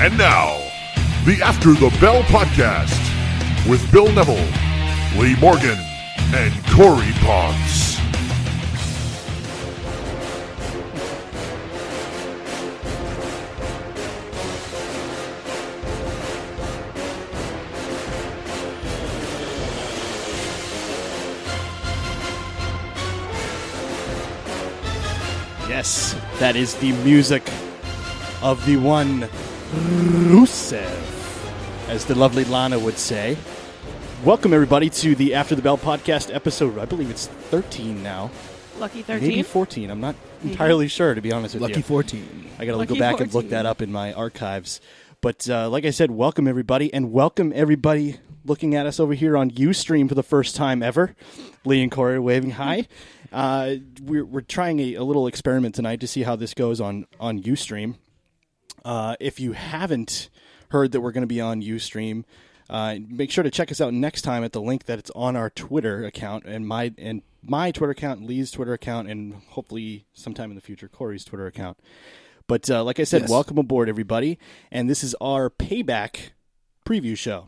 And now, the After the Bell podcast with Bill Neville, Lee Morgan, and Corey Potts. Yes, that is the music of the one Rusev, as the lovely Lana would say. Welcome, everybody, to the After the Bell podcast episode. I believe it's 13 now. Lucky 13? Maybe 14. I'm not entirely sure, to be honest with you. Lucky 14. I got to go back and look that up in my archives. But like I said, welcome, everybody, and welcome, everybody looking at us over here on Ustream for the first time ever. Lee and Corey waving hi. We're trying a little experiment tonight to see how this goes on Ustream. If you haven't heard that we're going to be on Ustream, make sure to check us out next time at the link that it's on our Twitter account and my Twitter account, Lee's Twitter account, and hopefully sometime in the future Corey's Twitter account. But like I said, Welcome aboard, everybody. And this is our Payback preview show.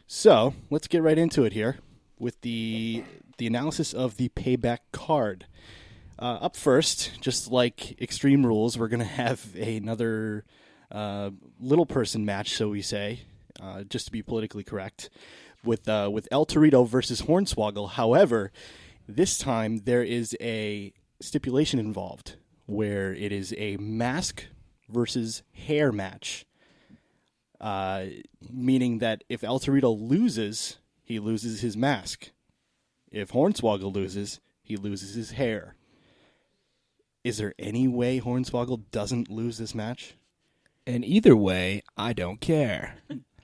So let's get right into it here with the analysis of the Payback card. Up first, just like Extreme Rules, we're going to have another little person match, so we say, just to be politically correct, with El Torito versus Hornswoggle. However, this time there is a stipulation involved where it is a mask versus hair match, meaning that if El Torito loses, he loses his mask. If Hornswoggle loses, he loses his hair. Is there any way Hornswoggle doesn't lose this match? And either way, I don't care.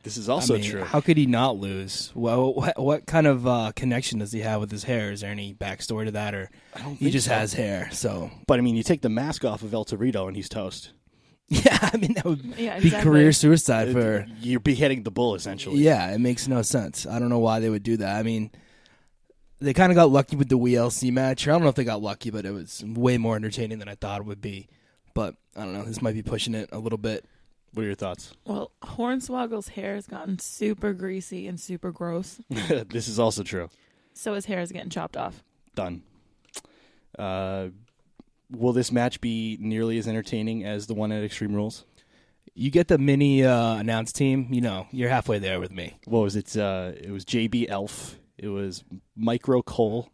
This is also true. How could he not lose? Well, what kind of connection does he have with his hair? Is there any backstory to that, or he just has hair? So, but I mean, you take the mask off of El Torito and he's toast. Yeah, I mean that would be career suicide for you're beheading the bull essentially. Yeah, it makes no sense. I don't know why they would do that. I mean, they kind of got lucky with the WLC match. I don't know if they got lucky, but it was way more entertaining than I thought it would be. But I don't know. This might be pushing it a little bit. What are your thoughts? Well, Hornswoggle's hair has gotten super greasy and super gross. This is also true. So his hair is getting chopped off. Done. Will this match be nearly as entertaining as the one at Extreme Rules? You get the mini announce team, you're halfway there with me. What was it? It was JB Elf. It was Micro Cole.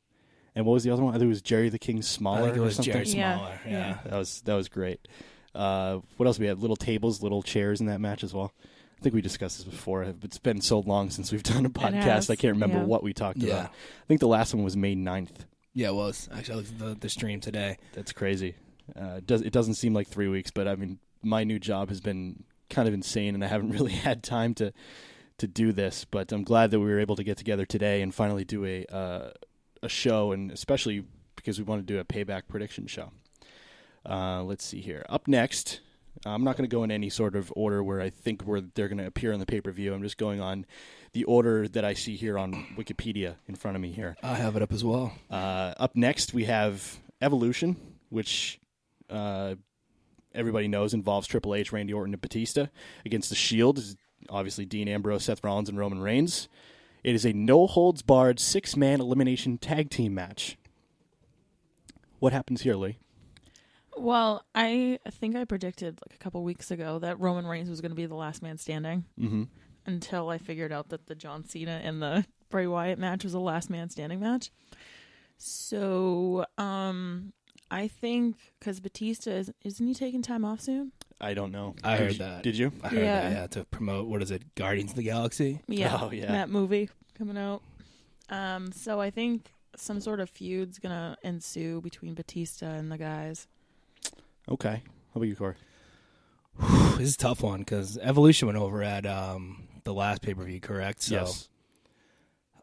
And what was the other one? I think it was Jerry the King Smaller. I think it was or something. Jerry Smaller. Yeah. That was great. What else we had? Little tables, little chairs in that match as well. I think we discussed this before. It's been so long since we've done a podcast. I can't remember what we talked about. I think the last one was May 9th. Yeah, it was. Actually, I looked at the stream today. That's crazy. It doesn't seem like 3 weeks, but I mean, my new job has been kind of insane, and I haven't really had time to do this. But I'm glad that we were able to get together today and finally do a show, and especially because we want to do a Payback prediction show. Let's see here. Up next, I'm not going to go in any sort of order where I think they're going to appear on the pay-per-view. I'm just going on the order that I see here on Wikipedia in front of me here. I have it up as well. Up next, we have Evolution, which everybody knows involves Triple H, Randy Orton, and Batista. Against The Shield is obviously Dean Ambrose, Seth Rollins, and Roman Reigns. It is a no-holds-barred 6-man elimination tag team match. What happens here, Lee? Well, I think I predicted like a couple weeks ago that Roman Reigns was going to be the last man standing. Mm-hmm. Until I figured out that the John Cena and the Bray Wyatt match was a last man standing match. So, I think because Batista isn't he taking time off soon? I don't know. I heard that. Did you? I heard that, yeah, to promote, what is it, Guardians of the Galaxy? Yeah. Oh, yeah. That movie coming out. So I think some sort of feud's going to ensue between Batista and the guys. Okay. How about you, Corey? This is a tough one because Evolution went over at the last pay-per-view, correct? So, yes.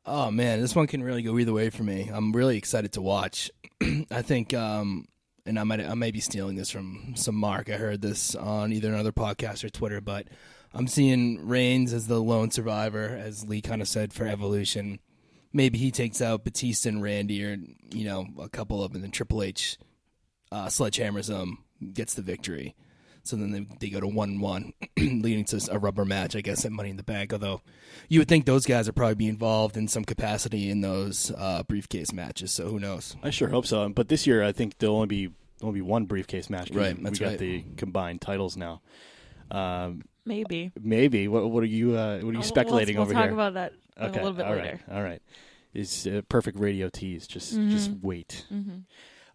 Oh, man, this one can really go either way for me. I'm really excited to watch. I think, and I might be stealing this from some Mark. I heard this on either another podcast or Twitter, but I'm seeing Reigns as the lone survivor, as Lee kind of said, for Evolution. Maybe he takes out Batista and Randy or, a couple of them, and then Triple H sledgehammers them, gets the victory. So then they go to 1-1, leading to a rubber match, I guess, at Money in the Bank. Although you would think those guys would probably be involved in some capacity in those briefcase matches. So who knows? I sure hope so. But this year, I think there'll only be one briefcase match. Right, we that's got right. the combined titles now. Maybe. Maybe. What are you speculating we'll over talk here? about that a Okay, little bit all later. right, all right. It's a perfect radio tease. Just wait.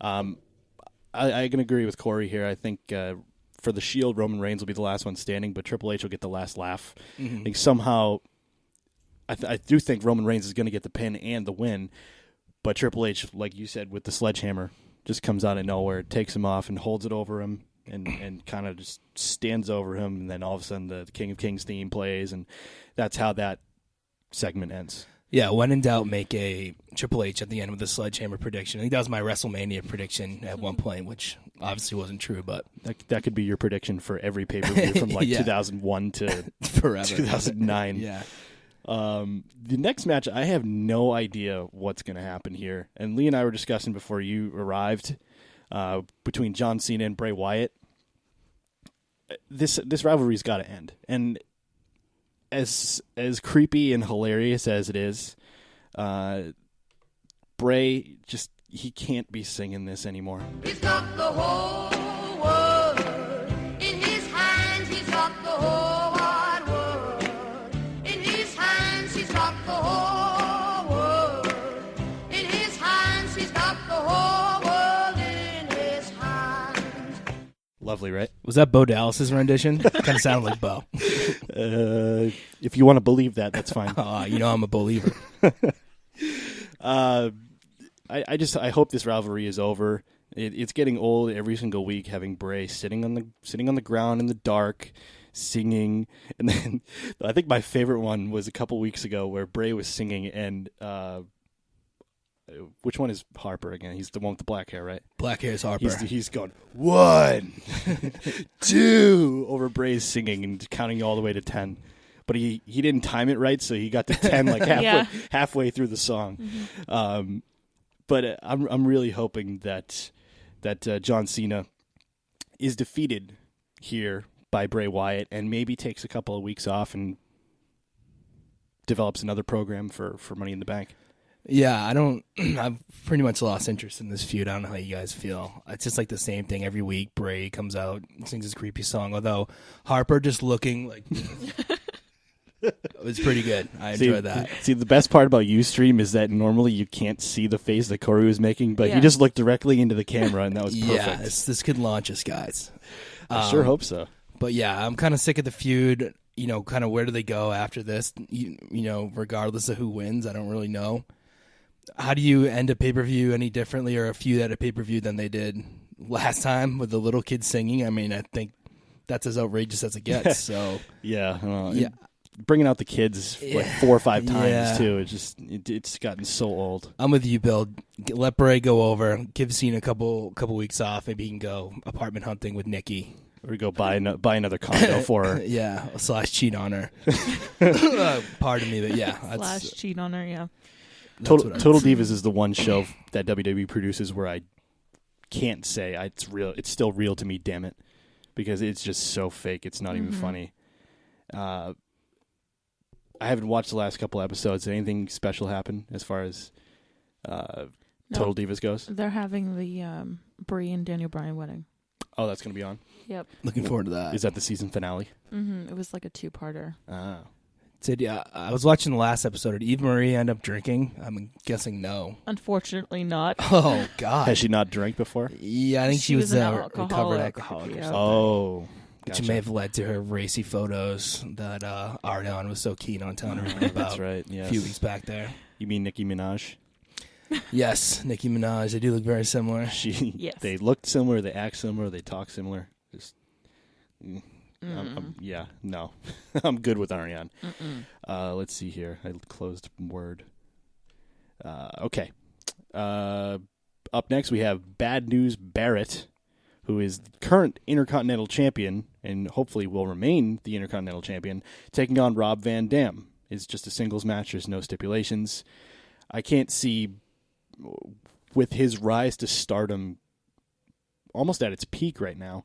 I can agree with Corey here. I think for the Shield, Roman Reigns will be the last one standing, but Triple H will get the last laugh. I think somehow, I do think Roman Reigns is going to get the pin and the win, but Triple H, like you said, with the sledgehammer, just comes out of nowhere, takes him off, and holds it over him, and kind of just stands over him, and then all of a sudden the King of Kings theme plays, and that's how that segment ends. Yeah, when in doubt, make a Triple H at the end with a sledgehammer prediction. I think that was my WrestleMania prediction at one point, which obviously wasn't true, but That could be your prediction for every pay-per-view from like Yeah. 2001 to forever. 2009. Yeah. The next match, I have no idea what's going to happen here. And Lee and I were discussing before you arrived between John Cena and Bray Wyatt. This rivalry's got to end. And as creepy and hilarious as it is, Bray he can't be singing this anymore. He's got the whole world in his hands. He's got the whole wide world in his hands. He's got the whole world in his hands. He's got the whole world in his hands. Lovely, right? Was that Bo Dallas's rendition? Kind of sounded like Bo. If you want to believe that, that's fine. I'm a believer. I hope this rivalry is over. It's getting old every single week having Bray sitting on the ground in the dark, singing. And then I think my favorite one was a couple weeks ago where Bray was singing and which one is Harper again? He's the one with the black hair, right? Black hair's Harper. He's going 1, 2 over Bray's singing and counting all the way to 10. But he didn't time it right, so he got to 10 like halfway through the song. But I'm really hoping that John Cena is defeated here by Bray Wyatt and maybe takes a couple of weeks off and develops another program for Money in the Bank. Yeah, I've pretty much lost interest in this feud. I don't know how you guys feel. It's just like the same thing every week. Bray comes out, sings his creepy song, although Harper just looking like it was pretty good. I enjoyed that. See, the best part about Ustream is that normally you can't see the face that Corey was making, but Yeah. he just looked directly into the camera, and that was perfect. Yeah, this could launch us, guys. I sure hope so. But yeah, I'm kind of sick of the feud. Kind of where do they go after this? Regardless of who wins, I don't really know. How do you end a pay-per-view any differently or a feud at a pay-per-view than they did last time with the little kids singing? I mean, I think that's as outrageous as it gets. So Yeah. Yeah. Bringing out the kids like 4 or 5 times, Yeah. too. It's gotten so old. I'm with you, Bill. Let Bray go over. Give Cena a couple weeks off. Maybe he can go apartment hunting with Nikki. Or go buy another condo for her. Yeah, / cheat on her. Pardon me, but yeah. Slash cheat on her, yeah. Total what I- Divas is the one show that WWE produces where I can't say it's real. It's still real to me, damn it, because it's just so fake. It's not even funny. I haven't watched the last couple episodes. Did anything special happen as far as Total Divas goes? They're having the Brie and Daniel Bryan wedding. Oh, that's going to be on. Yep. Looking forward to that. Is that the season finale? It was like a 2-parter. Ah. I was watching the last episode. Did Eve Marie end up drinking? I'm guessing no. Unfortunately not. Oh, God. Has she not drank before? Yeah, I think she was an a alcoholic. recovered alcoholic. Yeah. Oh. Which Gotcha. may have led to her racy photos that Ariane was so keen on telling everybody about That's right. a Yes. few weeks back there. You mean Nicki Minaj? Yes, Nicki Minaj. They do look very similar. Yes. They look similar. They act similar. They talk similar. Just. Yeah. No. I'm good with Ariane. Let's see here. I closed Word. Okay. Up next, we have Bad News Barrett, who is the current Intercontinental Champion and hopefully will remain the Intercontinental Champion, taking on Rob Van Dam. It's just a singles match. There's no stipulations. I can't see, with his rise to stardom almost at its peak right now,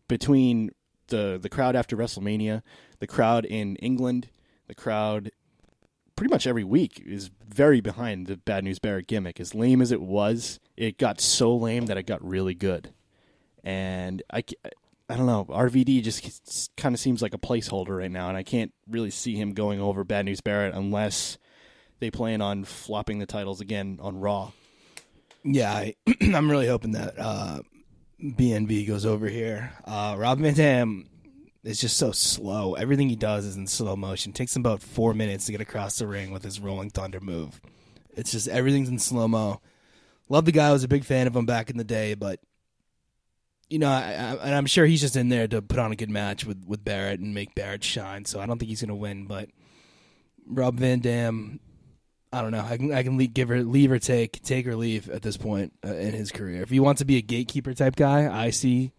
between the crowd after WrestleMania, the crowd in England, the crowd pretty much every week is very behind the Bad News Barrett gimmick. As lame as it was, it got so lame that it got really good. And I don't know, RVD just kind of seems like a placeholder right now, and I can't really see him going over Bad News Barrett unless they plan on flopping the titles again on Raw. Yeah, I'm really hoping that BNB goes over here. Rob Van Dam is just so slow. Everything he does is in slow motion. It takes him about 4 minutes to get across the ring with his Rolling Thunder move. It's just everything's in slow-mo. Love the guy. I was a big fan of him back in the day, but and I'm sure he's just in there to put on a good match with Barrett and make Barrett shine, so I don't think he's going to win, but Rob Van Dam, I don't know. I can leave or take or leave at this point in his career. If he wants to be a gatekeeper type guy, I see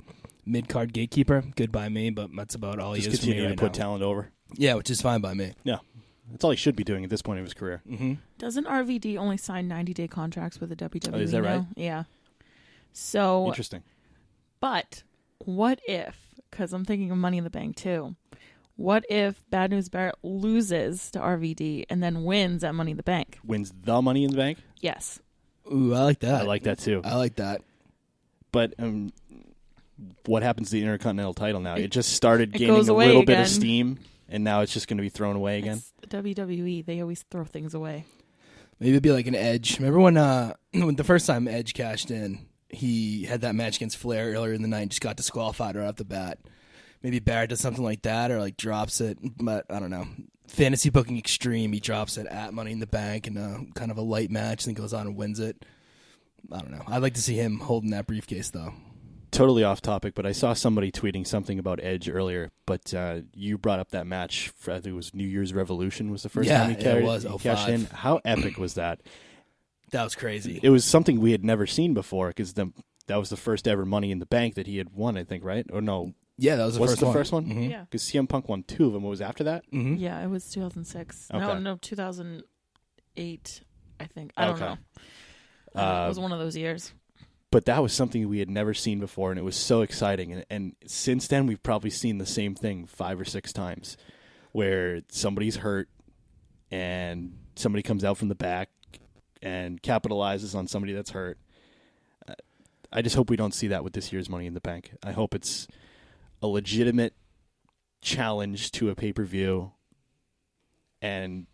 mid-card gatekeeper, good by me, but that's about all he is for me right now. Just continue to put talent over. Yeah, which is fine by me. Yeah. That's all he should be doing at this point of his career. Mm-hmm. Doesn't RVD only sign 90-day contracts with the WWE? Oh, is that now? right? Yeah. So interesting. But what if, because I'm thinking of Money in the Bank too, what if Bad News Barrett loses to RVD and then wins at Money in the Bank? Wins the Money in the Bank? Yes. Ooh, I like that. I like that too. I like that. But what happens to the Intercontinental title now? It just started gaining goes a away little bit of again. steam, and now it's just going to be thrown away again. It's WWE, they always throw things away. Maybe it'd be like an Edge. Remember when the first time Edge cashed in, he had that match against Flair earlier in the night and just got disqualified right off the bat. Maybe Barrett does something like that or like drops it, but I don't know. Fantasy booking extreme, he drops it at Money in the Bank in kind of a light match and then goes on and wins it. I don't know. I'd like to see him holding that briefcase though. Totally off topic, but I saw somebody tweeting something about Edge earlier, but you brought up that match, I think it was New Year's Revolution was the first time he cashed in. How epic was that? That was crazy. It was something we had never seen before because that was the first ever Money in the Bank that he had won, I think, right? Or no? Yeah, that was the first one. Mm-hmm. Yeah. Because CM Punk won 2 of them. What was after that? Mm-hmm. Yeah, it was 2006. Okay. No, 2008, I think. I don't know. It was one of those years. But that was something we had never seen before, and it was so exciting. And since then, we've probably seen the same thing 5 or 6 times, where somebody's hurt, and somebody comes out from the back and capitalizes on somebody that's hurt. I just hope we don't see that with this year's Money in the Bank. I hope it's a legitimate challenge to a pay-per-view and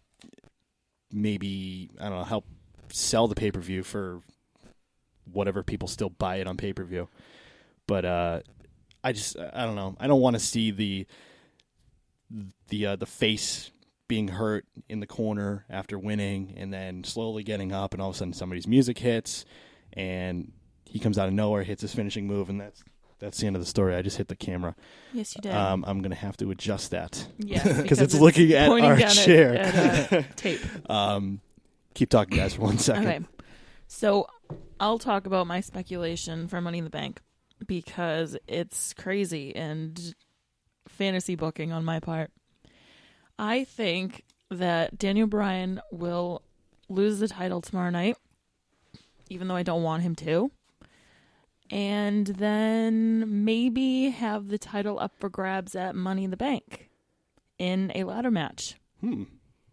maybe, I don't know, help sell the pay-per-view for whatever people still buy it on pay-per-view. But I don't know. I don't want to see the face being hurt in the corner after winning and then slowly getting up and all of a sudden somebody's music hits and he comes out of nowhere, hits his finishing move, and that's the end of the story. I just hit the camera. Yes, you did. I'm going to have to adjust that. Yes, because it's looking at our chair. At tape. Keep talking, guys, for 1 second. Okay. So I'll talk about my speculation for Money in the Bank because it's crazy and fantasy booking on my part. I think that Daniel Bryan will lose the title tomorrow night, even though I don't want him to. And then maybe have the title up for grabs at Money in the Bank in a ladder match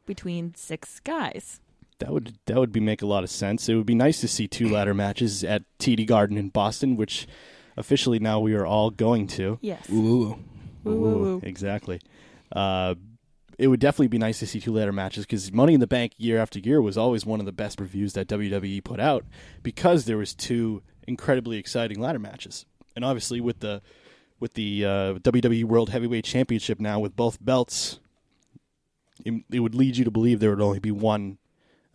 between 6 guys. That would make a lot of sense. It would be nice to see 2 ladder matches at TD Garden in Boston, which officially now we are all going to. Yes. Ooh. Ooh. Exactly. It would definitely be nice to see 2 ladder matches because Money in the Bank year after year was always one of the best reviews that WWE put out because there was 2 incredibly exciting ladder matches. And obviously with the WWE World Heavyweight Championship now with both belts, it would lead you to believe there would only be 1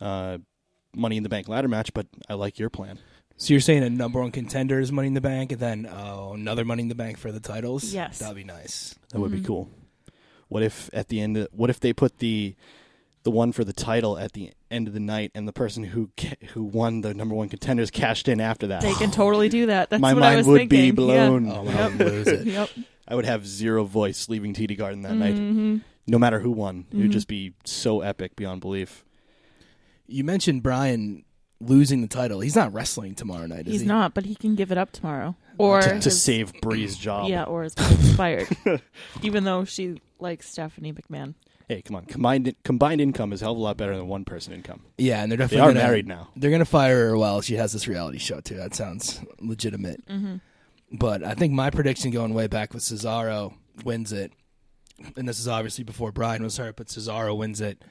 Money in the Bank ladder match, but I like your plan. So you're saying a number 1 contender is Money in the Bank and then another Money in the Bank for the titles? Yes. That'd be nice. That would be cool. What if at the end? What if they put the one for the title at the end of the night, and the person who won the number 1 contenders cashed in after that? They can totally do that. That's My what I mind was would thinking. be blown. Yeah. Oh, I would lose it. Yep. I would have 0 voice leaving TD Garden that night, Mm-hmm. no matter who won. It would just be so epic beyond belief. You mentioned Bryan losing the title. He's not wrestling tomorrow night, is He's he? not, but he can give it up tomorrow. Or to his- save Bree's job. Yeah, or his wife's fired. Even though she likes Stephanie McMahon. Hey, come on. Combined income is a hell of a lot better than one person income. Yeah, and they're They definitely are married now. They're gonna fire her while she has this reality show too. That sounds legitimate. Mm-hmm. But I think my prediction going way back was Cesaro wins it, and this is obviously before Brian was hurt, but Cesaro wins it,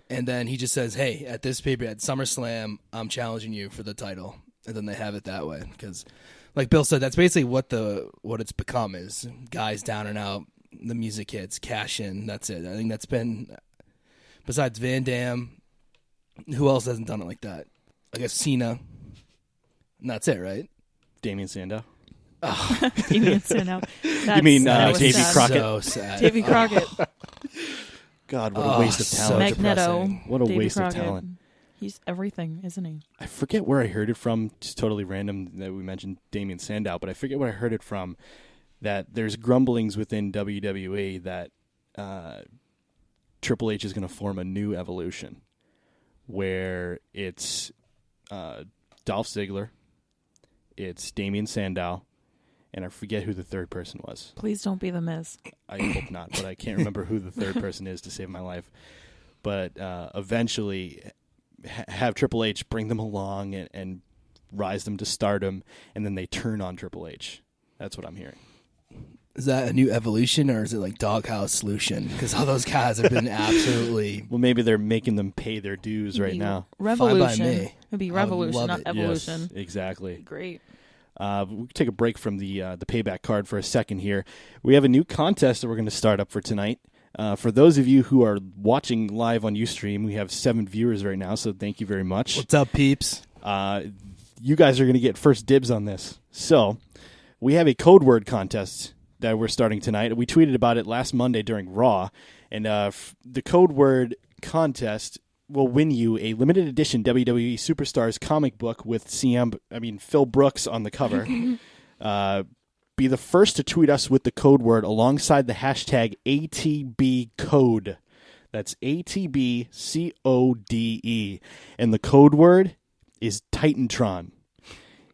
and then he just says, "Hey, at this paper at SummerSlam, I'm challenging you for the title," and then they have it that way because, like Bill said, that's basically what it's become is guys down and out. The music hits, cash in. That's it. I think that's been, besides Van Dam, who else hasn't done it like that? I guess Cena. And that's it, right? Damien Sandow. Damien Sandow. You mean that was Davey sad. Crockett? So sad. Davey Crockett. God, what a waste of so talent. Magneto. depressing. What a Davey waste of Crockett. talent. He's everything, isn't he? I forget where I heard it from. Just totally random that we mentioned Damien Sandow, but I forget where I heard it from. That there's grumblings within WWE that Triple H is going to form a new evolution where it's Dolph Ziggler, it's Damien Sandow, and I forget who the third person was. Please don't be the Miz. I hope not, but I can't remember who the third person is to save my life. But eventually have Triple H bring them along and rise them to stardom, and then they turn on Triple H. That's what I'm hearing. Is that a new evolution or is it like Doghouse Solution? Because all those guys have been absolutely Well, maybe they're making them pay their dues right now. Revolution. Fine by me. It'd be I would revolution, love not it. evolution. Yes, exactly. Great. We can take a break from the payback card for a second here. We have a new contest that we're going to start up for tonight. For those of you who are watching live on Ustream, we have 7 viewers right now, so thank you very much. What's up, peeps? You guys are going to get first dibs on this. So we have a code word contest that we're starting tonight. We tweeted about it last Monday during Raw, and the code word contest will win you a limited edition WWE Superstars comic book with Phil Brooks on the cover. Be the first to tweet us with the code word alongside the hashtag ATBCode. That's ATBCODE. And the code word is Titantron.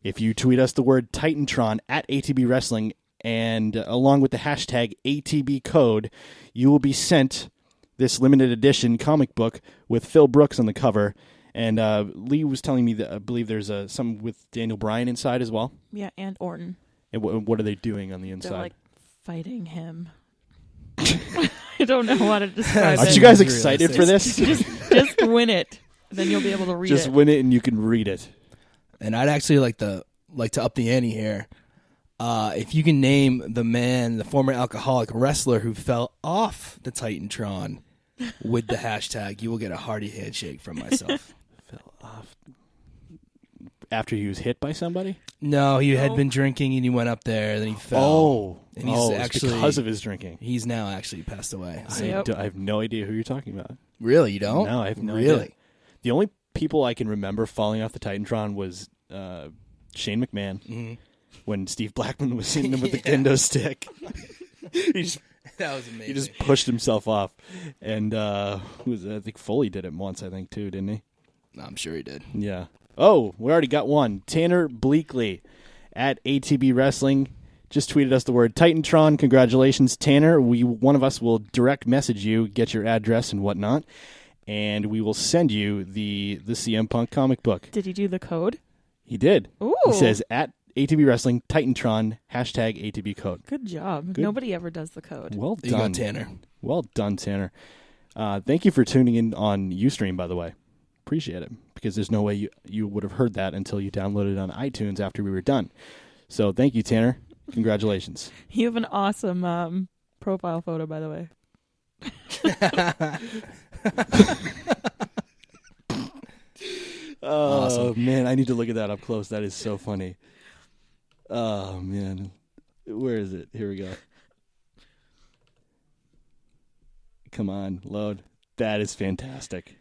If you tweet us the word Titantron at ATBWrestling and along with the hashtag ATBCode, you will be sent this limited edition comic book with Phil Brooks on the cover. And Lee was telling me that I believe there's some with Daniel Bryan inside as well. Yeah, and Orton. And what are they doing on the inside? They're like fighting him. I don't know how to describe Aren't it. you guys excited for this? Just win it. Then you'll be able to read Just it. win it and you can read it. And I'd actually like to up the ante here. If you can name the former alcoholic wrestler who fell off the Titantron with the hashtag, you will get a hearty handshake from myself. Fell off after he was hit by somebody? No, he had been drinking and he went up there, then he fell. Oh, and he's it's actually because of his drinking. He's now actually passed away. So- Yep. I have no idea who you're talking about. Really, you don't? No, I have no really? idea. The only people I can remember falling off the Titantron was Shane McMahon when Steve Blackman was hitting him with the kendo stick. That was amazing. He just pushed himself off, and I think Foley did it once. I think too, didn't he? I'm sure he did. Yeah. Oh, we already got one. Tanner Bleakley at ATB Wrestling just tweeted us the word Titantron. Congratulations, Tanner. One of us will direct message you, get your address and whatnot, and we will send you the CM Punk comic book. Did he do the code? He did. Ooh. He says at ATB Wrestling Titantron hashtag ATB code. Good job. Good. Nobody ever does the code. Well There you go, done, Tanner. Well done, Tanner. Thank you for tuning in on Ustream, by the way. Appreciate it, because there's no way you would have heard that until you downloaded it on iTunes after we were done. So thank you, Tanner. Congratulations. You have an awesome profile photo, by the way. Oh, Awesome. man, I need to look at that up close. That is so funny. Oh, man. Where is it? Here we go. Come on, load. That is fantastic.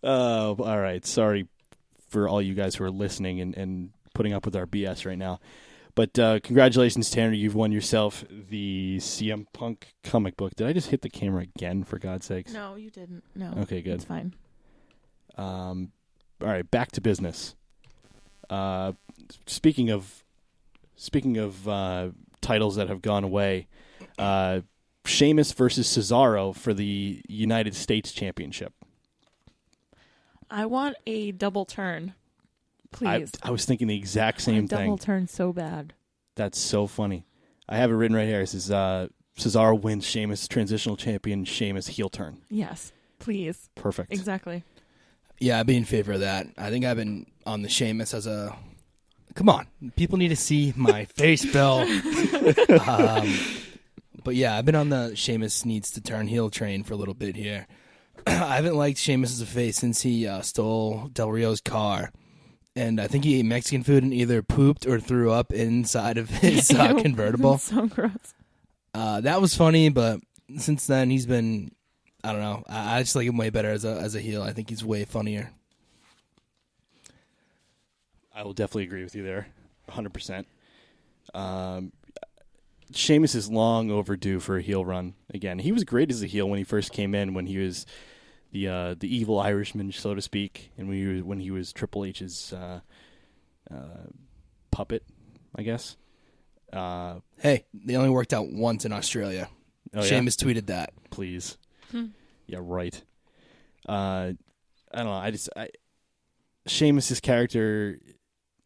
All right. Sorry for all you guys who are listening and putting up with our BS right now. But congratulations, Tanner. You've won yourself the CM Punk comic book. Did I just hit the camera again, for God's sakes? No, you didn't. No. Okay, good. It's fine. All right, back to business. Speaking of titles that have gone away, Sheamus versus Cesaro for the United States Championship. I want a double turn, please. I was thinking the exact same thing. Double turn so bad. That's so funny. I have it written right here. It says Cesaro wins, Sheamus transitional champion, Sheamus heel turn. Yes, please. Perfect. Exactly. Yeah, I'd be in favor of that. I think I've been on the Sheamus as a... Come on. People need to see my face, Bill. But yeah, I've been on the Sheamus needs to turn heel train for a little bit here. I haven't liked Sheamus as a face since he stole Del Rio's car. And I think he ate Mexican food and either pooped or threw up inside of his convertible. So gross. That was funny, but since then he's been... I don't know. I just like him way better as a heel. I think he's way funnier. I will definitely agree with you there, 100%. Sheamus is long overdue for a heel run again. He was great as a heel when he first came in, when he was the evil Irishman, so to speak, and when he was Triple H's puppet, I guess. Hey, they only worked out once in Australia. Oh, Sheamus tweeted that. Please. Yeah, right. I don't know. Sheamus's character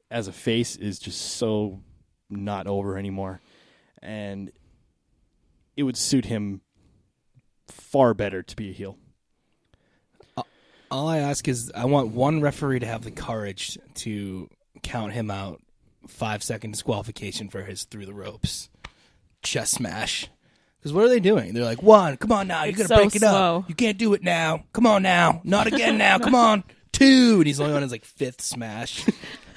as a face is just so not over anymore, and it would suit him far better to be a heel. All I ask is I want one referee to have the courage to count him out. 5-second disqualification for his through the ropes chest smash. Because what are they doing? They're like, 1, come on now, you're going to break it up. You can't do it now. Come on now. Not again now. Come on. 2. And he's only on his 5th smash.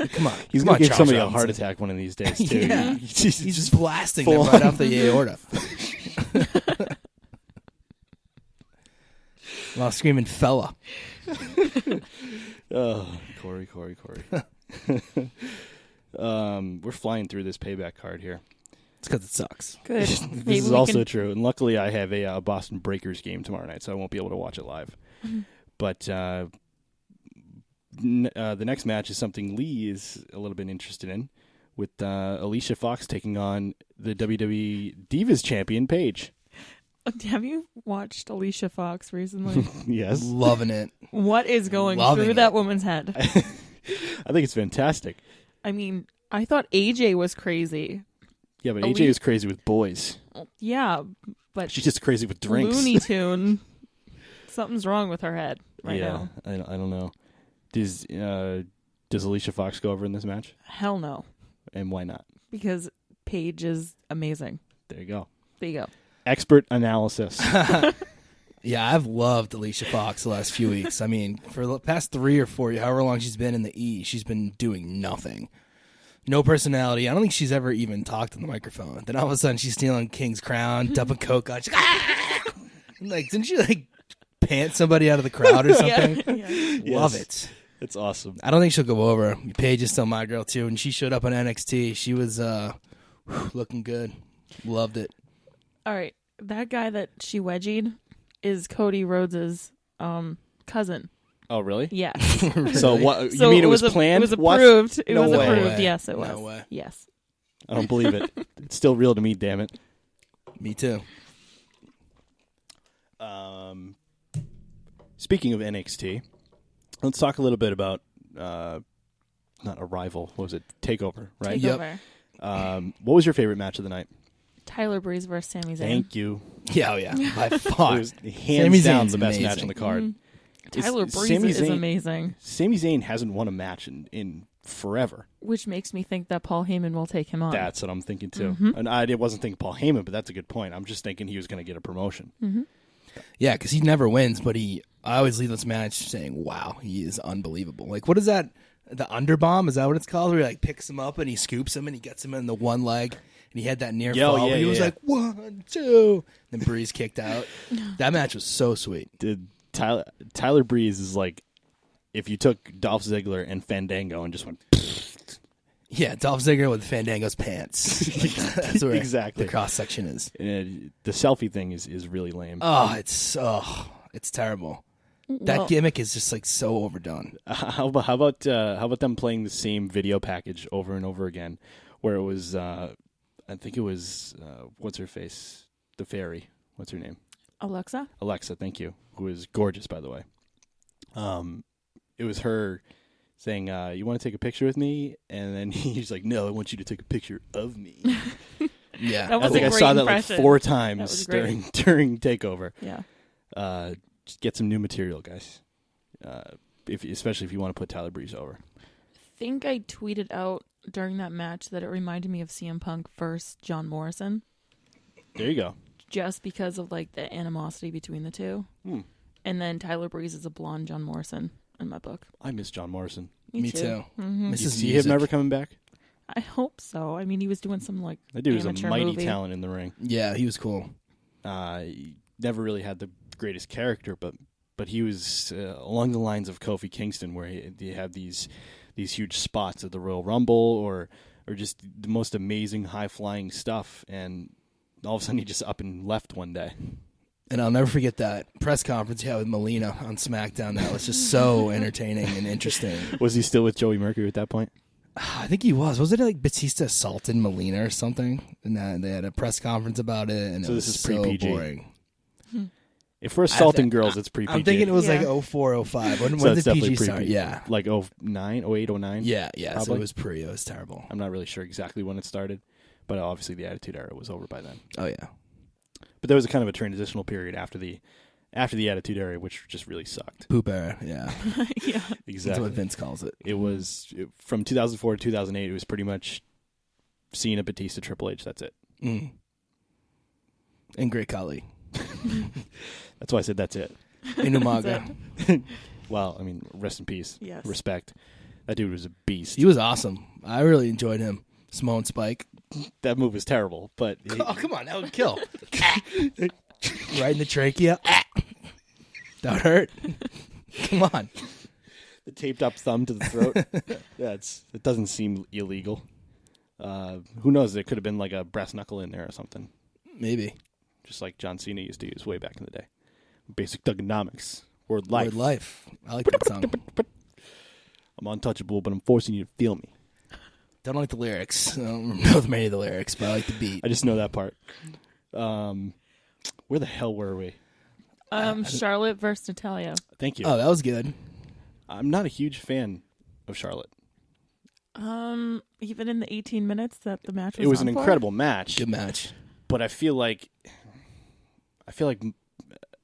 Like, come on. He's going to give somebody a heart attack one of these days, too. Yeah. He's just blasting them right off the aorta. While screaming, fella. Oh, Corey. We're flying through this payback card here. It's because it sucks. Good. This is also true. And luckily I have a Boston Breakers game tomorrow night, so I won't be able to watch it live. But the next match is something Lee is a little bit interested in, with Alicia Fox taking on the WWE Divas champion, Paige. Have you watched Alicia Fox recently? Yes. Loving it. What is going through that woman's head? I think it's fantastic. I mean, I thought AJ was crazy. Yeah, but AJ is crazy with boys. Yeah, but she's just crazy with drinks. Looney Tune. Something's wrong with her head now. I don't know. Does Alicia Fox go over in this match? Hell no. And why not? Because Paige is amazing. There you go. Expert analysis. Yeah, I've loved Alicia Fox the last few weeks. I mean, for the past 3 or 4, however long she's been in the E, she's been doing nothing. No personality. I don't think she's ever even talked on the microphone. Then all of a sudden, she's stealing King's crown, dumping coke on. She's like, didn't she pant somebody out of the crowd or something? Yeah. Love it. It's awesome. I don't think she'll go over. Paige is still my girl too, and she showed up on NXT. She was looking good. Loved it. All right, that guy that she wedgied is Cody Rhodes' cousin. Oh, really? Yes. Really? So what? You mean it was planned? It was approved. What? It was way. approved. No way. Yes, it was. No way. Yes. I don't believe it. It's still real to me, damn it. Me too. Speaking of NXT, let's talk a little bit about not Arrival. What was it? Takeover, right? Takeover. What was your favorite match of the night? Tyler Breeze versus Sami Zayn. Thank you. Yeah, by far. It was hands Sami down Zayn's the best match amazing. on the card. Mm-hmm. Tyler Breeze is amazing. Sami Zayn hasn't won a match in forever. Which makes me think that Paul Heyman will take him on. That's what I'm thinking too. Mm-hmm. And I wasn't thinking Paul Heyman, but that's a good point. I'm just thinking he was going to get a promotion. Mm-hmm. Yeah, because he never wins, but I always leave this match saying, wow, he is unbelievable. Like, what is that? The underbomb? Is that what it's called? Where he picks him up and he scoops him and he gets him in the one leg. And he had that near fall where he was like, 1, 2. Then Breeze kicked out. That match was so sweet. Dude, Tyler Breeze is like if you took Dolph Ziggler and Fandango and just went. Yeah, Dolph Ziggler with Fandango's pants. That's where exactly the cross section is. The selfie thing is really lame. Oh, it's terrible. That gimmick is just like so overdone. How about them playing the same video package over and over again, where it was I think it was what's her face, the fairy, what's her name? Alexa, thank you, who is gorgeous, by the way. It was her saying, you want to take a picture with me? And then he's like, no, I want you to take a picture of me. Yeah. that was I think a I great saw impression. that like 4 That times was great. during TakeOver. Yeah. Just get some new material, guys. Especially if you want to put Tyler Breeze over. I think I tweeted out during that match that it reminded me of CM Punk versus John Morrison, There you go. just because of like the animosity between the two. And then Tyler Breeze is a blonde John Morrison in my book. I miss John Morrison. Me too. Mm-hmm. You Mrs. see Music. him ever coming back? I hope so. I mean, he was doing some like That dude was a amateur mighty movie. talent in the ring. Yeah, he was cool. He never really had the greatest character, but he was along the lines of Kofi Kingston, where he had these huge spots at the Royal Rumble or just the most amazing high flying stuff, and all of a sudden he just up and left one day. And I'll never forget that press conference he had with Melina on SmackDown. That was just so entertaining and interesting. Was he still with Joey Mercury at that point? I think he was. Was it like Batista assaulted Melina or something? And they had a press conference about it, and So it this was is so pre-PG. boring. If we're assaulting girls, it's pre-PG. I'm thinking it was Yeah. like 04, 05. When So did it's definitely PG start? pre-PG. Yeah. Like 09, 08, 09? Yeah, so Probably. it was pre. It was terrible. I'm not really sure exactly when it started, but obviously the Attitude Era was over by then. Oh, yeah. But there was a kind of a transitional period after the Attitude Era, which just really sucked. Poop era, yeah. Yeah. That's Exactly. what Vince calls it. It was from 2004 to 2008. It was pretty much Cena, Batista, Triple H. That's it. Mm. And Great Khali. That's why I said that's it. Inumaga. Well, I mean, rest in peace. Yes. Respect. That dude was a beast. He was awesome. I really enjoyed him. Samoan Spike. That move was terrible, but Oh, come on. That would kill. Right in the trachea. That would hurt. Come on. the taped up thumb to the throat. It doesn't seem illegal. Who knows? There could have been like a brass knuckle in there or something, Maybe. just like John Cena used to use way back in the day. Basic Thugonomics. Word life. Word life. I like that song. I'm untouchable, but I'm forcing you to feel me. Don't like the lyrics. I don't know many of the lyrics, but I like the beat. I just know that part. Where the hell were we? Charlotte versus Natalia. Thank you. Oh, that was good. I'm not a huge fan of Charlotte. Even in the 18 minutes that the match was It was on an for? incredible match, Good match. but I feel like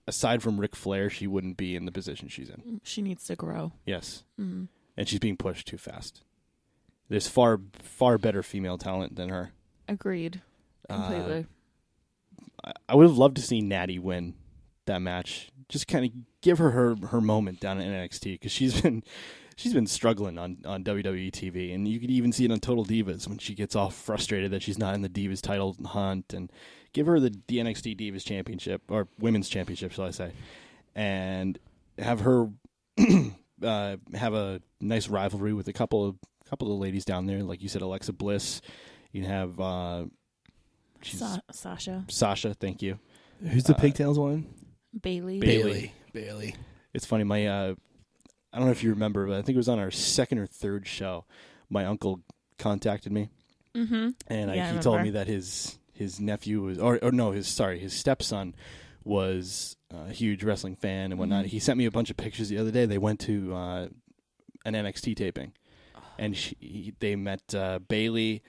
aside from Ric Flair, she wouldn't be in the position she's in. She needs to grow. Yes, Mm-hmm. and she's being pushed too fast. There's far better female talent than her. Agreed. Completely. I would have loved to see Natty win that match. Just kind of give her moment down in NXT, because she's been struggling on WWE TV, and you could even see it on Total Divas when she gets all frustrated that she's not in the Divas title hunt, and give her the NXT Divas Championship, or Women's Championship, shall I say, and have her have a nice rivalry with a couple of the ladies down there, like you said, Alexa Bliss. You can have Sasha. Thank you. Who's the pigtails one? Bailey. Bailey. It's funny. My I don't know if you remember, but I think it was on our second or third show. My uncle contacted me, Mm-hmm. and Yeah, I he told remember. me that his nephew was, his stepson was a huge wrestling fan and whatnot. Mhm. He sent me a bunch of pictures the other day. They went to an NXT taping, and they met Bailey,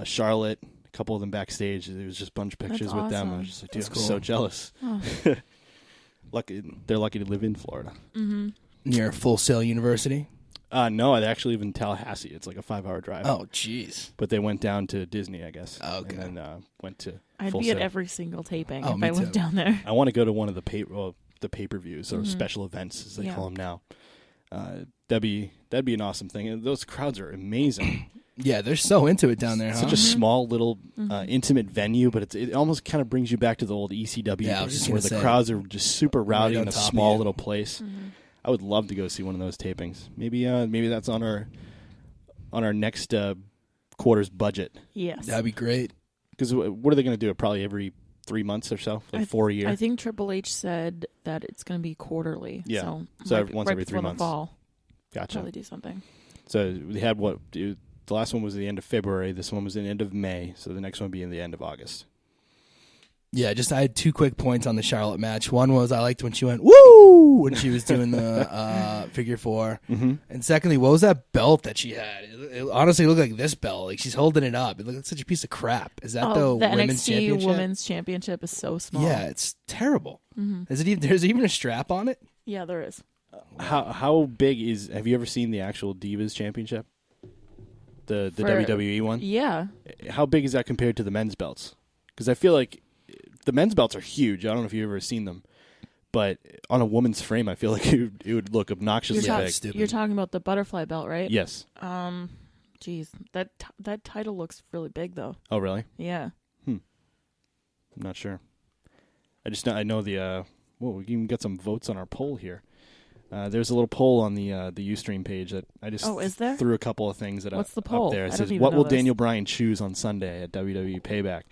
Charlotte, a couple of them backstage. There was just a bunch of pictures That's with them. I awesome. was just like, dude, That's I'm cool. so jealous. Oh. They're lucky to live in Florida. Mm-hmm. Near Full Sail University. No, they actually live in Tallahassee. It's like a 5-hour drive. Oh, jeez. But they went down to Disney, I guess. Oh, okay. And then went to I'd Full be at Sail. every single taping Oh, if me I lived too. down there. I want to go to one of the pay-per-views or Mhm. special events, as they Yeah. call them now. That'd be an awesome thing. And those crowds are amazing. Yeah, they're so into it down there, huh? Such a small, little, Mhm. intimate venue, but it almost kind of brings you back to the old ECW Yeah, I was days, just where gonna the say. crowds are just super rowdy Right in on a top of small you. little place. Mhm. I would love to go see one of those tapings. Maybe that's on our next quarter's budget. Yes. That'd be great. Because what are they going to do? Probably every 3 months or so, like 4 a year. I think Triple H said that it's going to be quarterly. Yeah. So once every 3 before months. The fall, Gotcha. probably do something. So we had the last one was the end of February. This one was the end of May. So the next one will be in the end of August. Yeah, I had 2 quick points on the Charlotte match. One was I liked when she went, woo, when she was doing the figure 4. Mm-hmm. And secondly, what was that belt that she had? It honestly looked like this belt. Like she's holding it up. It looked like such a piece of crap. Is that the women's NXT championship? Women's Championship is so small. Yeah, it's terrible. Mm-hmm. There's even a strap on it? Yeah, there is. How big is? Have you ever seen the actual Divas Championship? The WWE one. Yeah. How big is that compared to the men's belts? Because I feel like the men's belts are huge. I don't know if you've ever seen them, but on a woman's frame, I feel like it would look obnoxiously big. Stupid. You're talking about the butterfly belt, right? Yes. Geez, that title looks really big though. Oh, really? Yeah. I'm not sure. I know the. We even got some votes on our poll here. There's a little poll on the Ustream page that I just is there? threw a couple of things that What's the up poll? there. It I says, don't even "What know will this." Daniel Bryan choose on Sunday at WWE Payback?"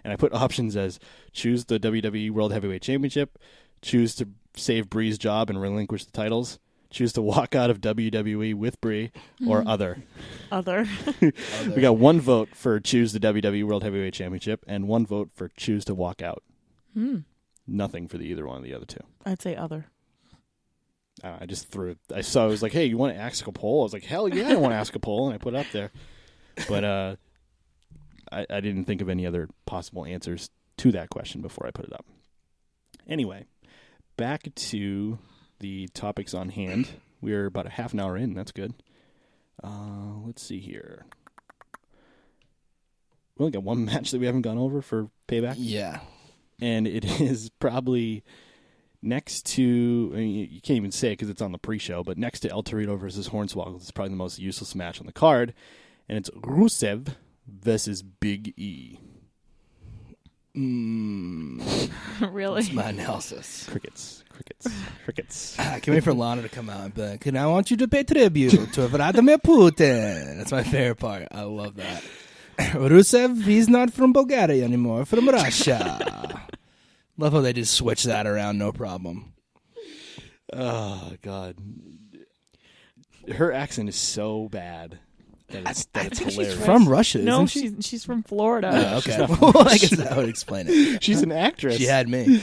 And I put options as choose the WWE World Heavyweight Championship, choose to save Brie's job and relinquish the titles, choose to walk out of WWE with Brie, or other. Other. We got 1 vote for choose the WWE World Heavyweight Championship and 1 vote for choose to walk out. Nothing for either one of the other 2. I'd say other. I just threw it. I was like, hey, you want to ask a poll? I was like, hell yeah, I want to ask a poll. And I put it up there. But I didn't think of any other possible answers to that question before I put it up. Anyway, back to the topics on hand. We're about a half an hour in. That's good. Let's see here. We only got 1 match that we haven't gone over for Payback. Yeah. And it is probably next to, I mean, you can't even say it because it's on the pre-show, but next to El Torito versus Hornswoggle, it's probably the most useless match on the card. And it's Rusev versus Big E. Really? That's my analysis. Crickets. I can't wait for Lana to come out and be like, and I want you to pay tribute to Vladimir Putin. That's my favorite part. I love that. Rusev, he's not from Bulgaria anymore, from Russia. Love how they just switch that around, no problem. Oh, God. Her accent is so bad that it's hilarious. From Russia, No, isn't she? she's from Florida. Oh, okay. Well, I guess that would explain it. She's an actress. She had me.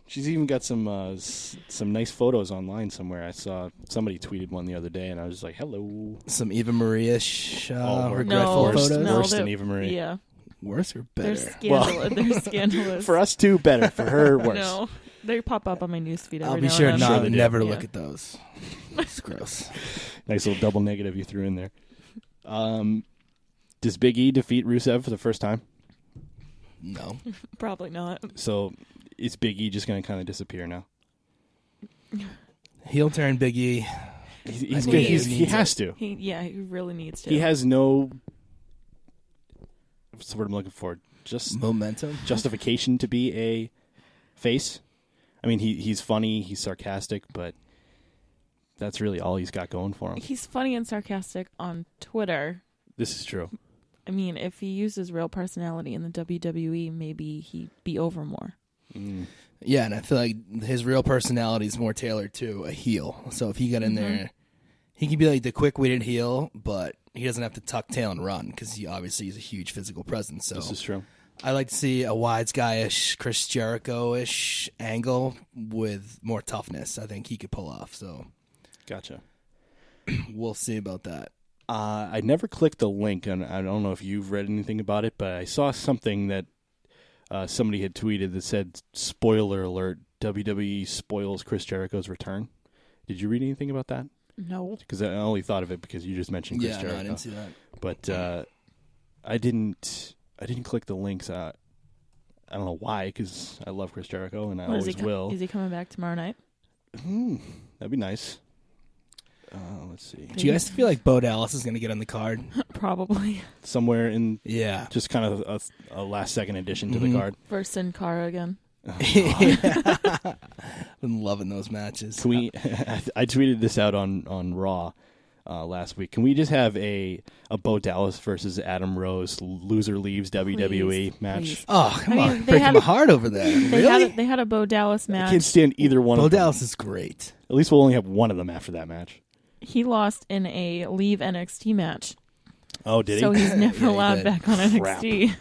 She's even got some nice photos online somewhere. I saw somebody tweeted one the other day, and I was like, hello. Some Eva Maria-ish regretful No, photos. no, Worse than they're- Eva Marie. Yeah. Worse or better? They're scandalous. They're scandalous. For us, too, better. For her, worse. No. They pop up on my newsfeed every I'll be now sure and then. Sure they do. never to Yeah. look at those. It's gross. Nice little double negative you threw in there. Does Big E defeat Rusev for the first time? No. Probably not. So is Big E just going to kind of disappear now? Heel turn Big E. He has to. He really needs to. He has no. What's the word I'm looking for? Just Momentum. justification to be a face. I mean, he's funny, he's sarcastic, but that's really all he's got going for him. He's funny and sarcastic on Twitter. This is true. I mean, if he used his real personality in the WWE, maybe he'd be over more. Yeah, and I feel like his real personality is more tailored to a heel. So if he got in there, he could be like the quick-witted heel, but he doesn't have to tuck tail and run because he obviously is a huge physical presence. So This is true. I like to see a wise guy-ish, Chris Jericho-ish angle with more toughness. I think he could pull off. So Gotcha. we'll see about that. I never clicked the link, and I don't know if you've read anything about it, but I saw something that somebody had tweeted that said, spoiler alert, WWE spoils Chris Jericho's return. Did you read anything about that? No. Because I only thought of it because you just mentioned Chris Jericho. No, I didn't see that. But I didn't click the links. I don't know why, because I love Chris Jericho, and I always will. Is he coming back tomorrow night? That'd be nice. Let's see. Do you guys feel like Bo Dallas is going to get on the card? Probably. Somewhere in Yeah. just kind of a last-second addition to the card. Versus Sin Cara again. Been loving those matches. Can we? I tweeted this out on Raw. last week. Can we just have a Bo Dallas versus Adam Rose loser leaves WWE match? Please. Oh, come I mean, on. they Breaking had- my heart over there. Really? They had a Bo Dallas I match. can't stand either one Bo of them. Dallas is great. At least we'll only have one of them after that match. He lost in a Leave NXT match, Oh, did so he? he's never Yeah, he allowed did. back on Crap. NXT.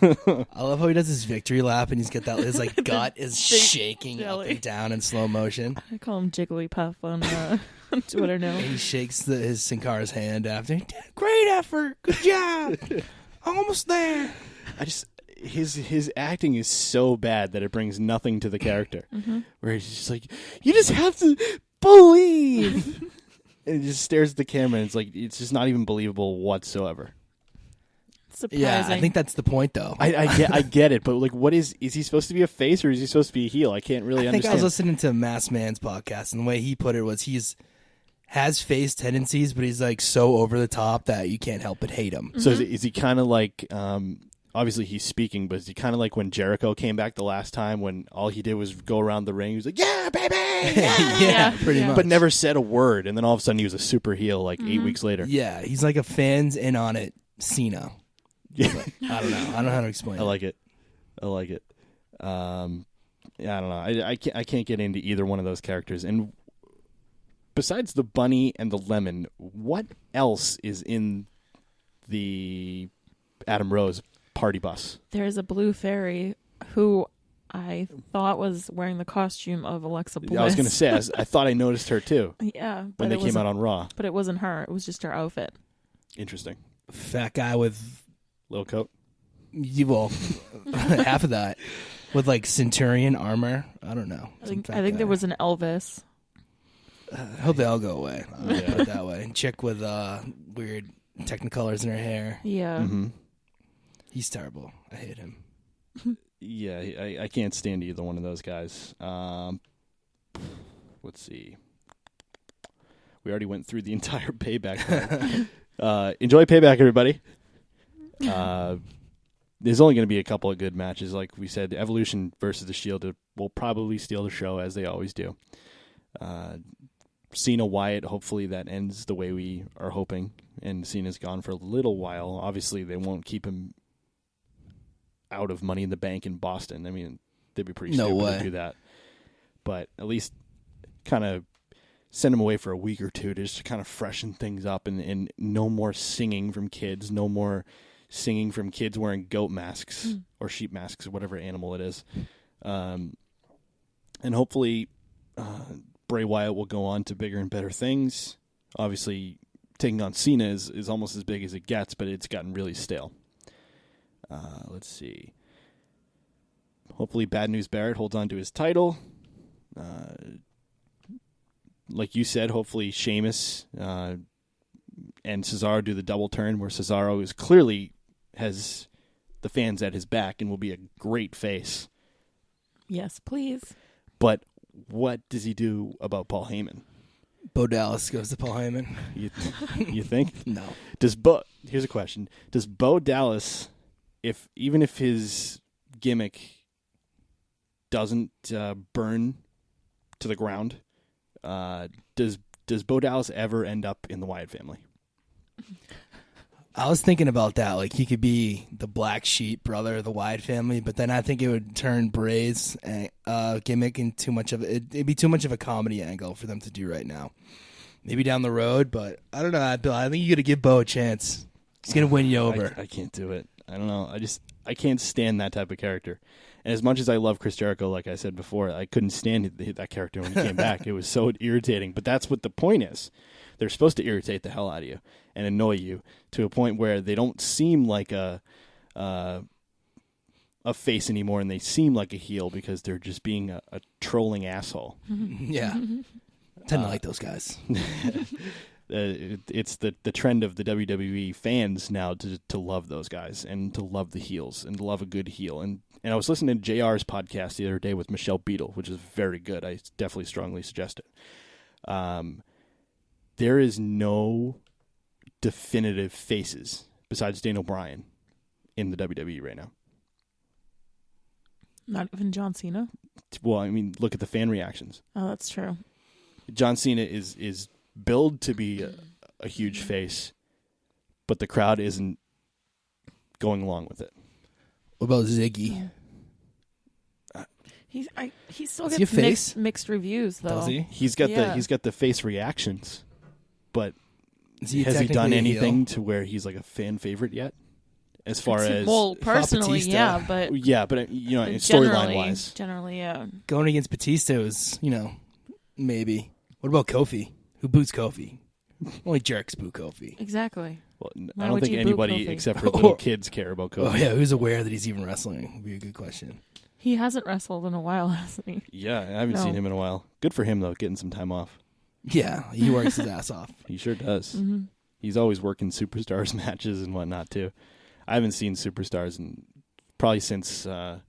I love how he does his victory lap and he's got that his like gut is shaking jelly. up and down in slow motion. I call him Jigglypuff on Twitter now. And he shakes his Sin Cara's hand after. Great effort, good job, almost there. I just his acting is so bad that it brings nothing to the character. Where he's just like, you just have to believe, and he just stares at the camera, and it's just not even believable whatsoever. Surprising. Yeah, I think that's the point, though. I get it, but like, what is he supposed to be a face or is he supposed to be a heel? I can't really I think I understand. was listening to Mass Man's podcast, and the way he put it was has face tendencies, but he's like so over the top that you can't help but hate him. So is he kind of like? Obviously he's speaking, but is he kind of like when Jericho came back the last time when all he did was go around the ring? He was like, "Yeah, baby," Yeah, pretty much. but never said a word, and then all of a sudden he was a super heel like 8 weeks later. Yeah, he's like a fans in on it Cena. Yeah. I don't know. I don't know how to explain I it. like it. Yeah, I don't know. I can't get into either one of those characters. And besides the bunny and the lemon, what else is in the Adam Rose party bus? There's a blue fairy who I thought was wearing the costume of Alexa Bliss. I was going to say, I thought I noticed her too Yeah, when they came out on Raw. but it wasn't her. It was just her outfit. Interesting. Fat guy with Little coat. well, half of that with like Centurion armor. I don't know. I think there was an Elvis. I hope they all go away. Put it that way. Chick with weird technicolors in her hair. Yeah. Mm-hmm. He's terrible. I hate him. Yeah, I can't stand either one of those guys. Let's see. We already went through the entire Payback. Enjoy Payback, everybody. There's only going to be a couple of good matches. Like we said, Evolution versus The Shield will probably steal the show, as they always do. Cena Wyatt, hopefully that ends the way we are hoping. And Cena's gone for a little while. Obviously, they won't keep him out of Money in the Bank in Boston. I mean, they'd be pretty stupid to do that. But at least kind of send him away for a week or two to just kind of freshen things up, and no more singing from kids, no more singing from kids wearing goat masks or sheep masks or whatever animal it is. And hopefully Bray Wyatt will go on to bigger and better things. Obviously, taking on Cena is almost as big as it gets, but it's gotten really stale. Let's see. Hopefully Bad News Barrett holds on to his title. Like you said, hopefully Sheamus and Cesaro do the double turn, where Cesaro is clearly has the fans at his back and will be a great face. Yes, please. But what does he do about Paul Heyman? Bo Dallas goes to Paul Heyman. You think? No. Here's a question. Does Bo Dallas, even if his gimmick doesn't burn to the ground, does Bo Dallas ever end up in the Wyatt family? I was thinking about that. Like, he could be the black sheep brother of the Wyatt family, but then I think it would turn Bray's gimmick into too much of it'd be too much of a comedy angle for them to do right now. Maybe down the road, but I don't know, Bill. I think you got to give Bo a chance. He's gonna win you over. I can't do it. I don't know. I can't stand that type of character. And as much as I love Chris Jericho, like I said before, I couldn't stand that character when he came back. It was so irritating. But that's what the point is. They're supposed to irritate the hell out of you and annoy you to a point where they don't seem like a face anymore, and they seem like a heel because they're just being a trolling asshole. Yeah. Tend to like those guys. It's the trend of the WWE fans now to love those guys and to love the heels and to love a good heel. And I was listening to JR's podcast the other day with Michelle Beadle, which is very good. I definitely strongly suggest it. There is no definitive faces besides Daniel Bryan in the WWE right now. Not even John Cena? Well, I mean, look at the fan reactions. Oh, that's true. John Cena is billed to be a huge face, but the crowd isn't going along with it. What about Ziggy? He still Is he a gets face? mixed reviews though. Does he? He's got Yeah. the face reactions, but Is he has he done technically a anything heel? to where he's like a fan favorite yet? As far as Well, personally, Batista. yeah, but yeah, but storyline wise, generally, yeah. Going against Batista was, maybe. What about Kofi? Who boots Kofi? Only jerks boot Kofi. Exactly. well, Why I don't would think you boot anybody Kofi? except for little kids care about Kofi. Oh yeah, who's aware that he's even wrestling? Would be a good question. He hasn't wrestled in a while, hasn't he? Yeah, I haven't No. seen him in a while. Good for him though, getting some time off. Yeah, he works his ass off. He sure does. Mm-hmm. He's always working Superstars matches and whatnot too. I haven't seen Superstars in probably since. Oh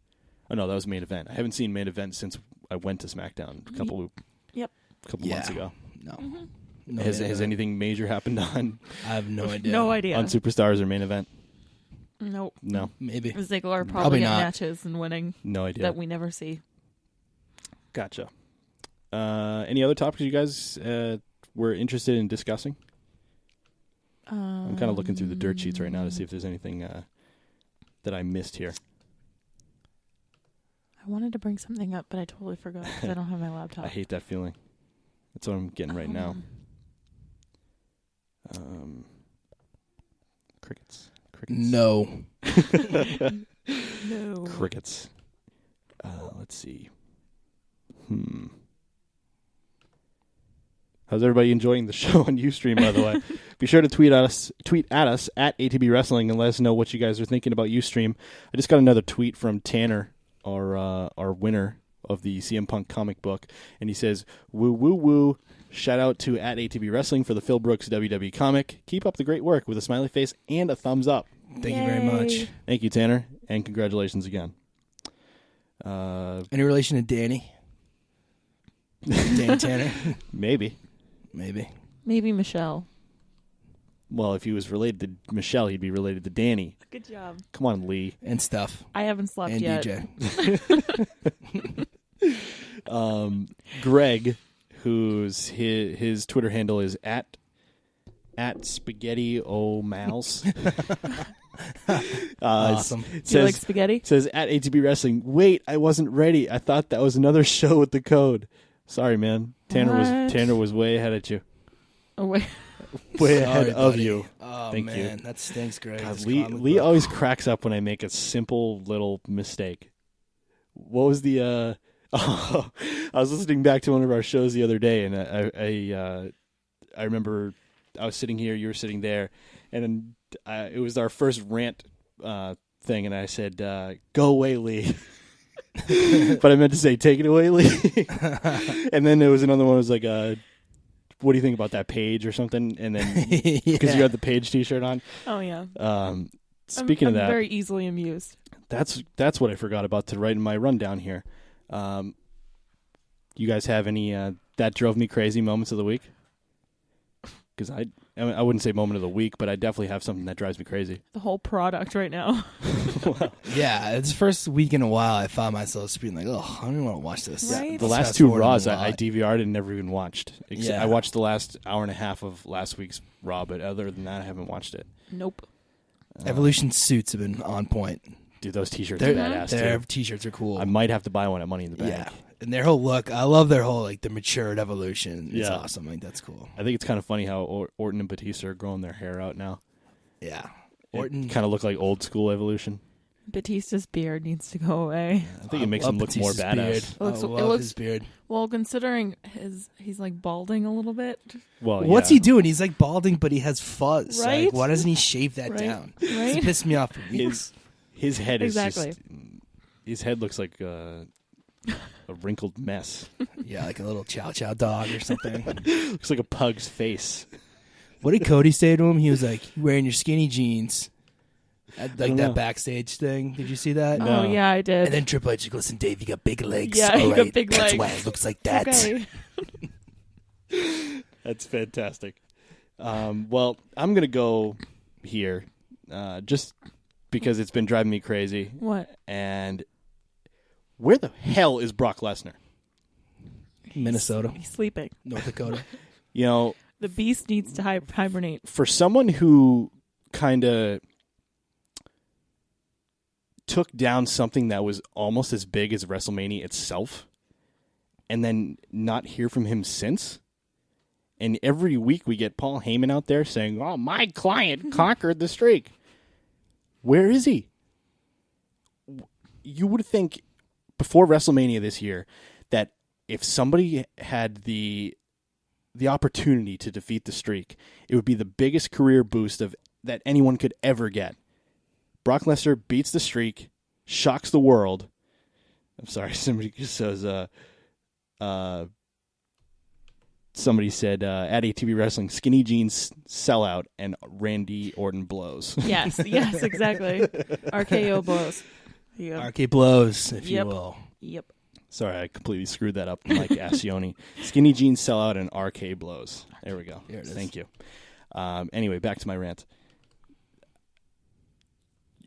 no, that was Main Event. I haven't seen Main Event since I went to SmackDown a couple months ago. No. Mm-hmm. No Has idea. anything major happened on I have no idea. No idea. on Superstars or Main Event? Nope. No, Maybe. Ziggler Probably probably get not. matches and winning no idea. that we never see. Gotcha. Any other topics you guys were interested in discussing? I'm kind of looking through the dirt sheets right now to see if there's anything that I missed here. I wanted to bring something up, but I totally forgot because I don't have my laptop. I hate that feeling. That's what I'm getting right now. Crickets. No. No. Crickets. Let's see. How's everybody enjoying the show on Ustream, by the way? Be sure to tweet at us at ATB Wrestling and let us know what you guys are thinking about Ustream. I just got another tweet from Tanner, our winner of the CM Punk comic book, and he says, "Woo woo woo! Shout out to at ATB Wrestling for the Phil Brooks WWE comic. Keep up the great work," with a smiley face and a thumbs up. Thank you very much. Thank you, Tanner, and congratulations again. Any relation to Danny? Dan Tanner? Maybe. Maybe. Maybe Michelle. Well, if he was related to Michelle, he'd be related to Danny. Good job. Come on, Lee. And stuff. I haven't slept And yet. DJ. Greg, whose his Twitter handle is at Spaghetti O'Mouse. Awesome. Do you like spaghetti? Says at ATB Wrestling. Wait, I wasn't ready. I thought that was another show with the code. Sorry, man. Tanner was way ahead of you. Oh wait. Way Sorry, ahead of buddy. you. Oh, Thank man. you. That stinks, Greg. God, This Lee comic book. always cracks up when I make a simple little mistake. What was the? I was listening back to one of our shows the other day, and I remember I was sitting here, you were sitting there, and it was our first rant thing, and I said, "Go away, Lee." But I meant to say, "Take it away, Lee." And then there was another one. It was like, "What do you think about that page?" or something. And then because you had the Page T-shirt on. Oh yeah. Speaking I'm of that, very easily amused. that's what I forgot about to write in my rundown here. You guys have any that drove me crazy moments of the week? Because I wouldn't say moment of the week, but I definitely have something that drives me crazy. The whole product right now. Yeah, it's the first week in a while I found myself just being like, oh, I don't even want to watch this. Right? The Let's last fast two forward Raws a I lot. DVR'd and never even watched. Yeah. I watched the last hour and a half of last week's Raw, but other than that, I haven't watched it. Nope. Evolution suits have been on point. Dude, those T-shirts Their are badass their too. T-shirts are cool. I might have to buy one at Money in the Bank. Yeah, and their whole look, I love their whole the matured evolution. It's Yeah. awesome. Like that's cool. I think it's kind of funny how Orton and Batista are growing their hair out now. Yeah, Orton kind of look like old school Evolution. Batista's beard needs to go away. I think it makes him look more badass. Beard. It I love his beard. Well, considering he's like balding a little bit, Well, What's yeah. he doing? He's like balding, but he has fuzz. Right? Like, why doesn't he shave that Right? down? Right? It's pissed me off for weeks. His head is Exactly. just. His head looks like a wrinkled mess. Yeah, like a little chow chow dog or something. Looks like a pug's face. What did Cody say to him? He was like, "You're wearing your skinny jeans." At, don't like that know. backstage thing. Did you see that? No. Oh yeah, I did. And then Triple H goes, "Listen, Dave, you got big legs. Yeah, All you got right, big that's legs. why it looks like that." Okay. That's fantastic. Well, I'm gonna go here, just because it's been driving me crazy. What? And where the hell is Brock Lesnar? Minnesota, He's sleeping. North Dakota. You know, The beast needs to hibernate. For someone who kind of took down something that was almost as big as WrestleMania itself, and then not hear from him since. And every week we get Paul Heyman out there saying, "Oh, my client conquered the streak." Where is he? You would think before WrestleMania this year that if somebody had the opportunity to defeat the streak, it would be the biggest career boost that anyone could ever get. Brock Lesnar beats the streak, shocks the world. I'm sorry, somebody just says, somebody said at ATB Wrestling, skinny jeans sell out and Randy Orton blows. Yes, exactly. RKO blows. Yep. RK blows, if you Yep. will. Yep. Sorry, I completely screwed that up like Asioni. Skinny jeans sell out and RK blows. There we go. There it is. Thank you. Anyway, back to my rant.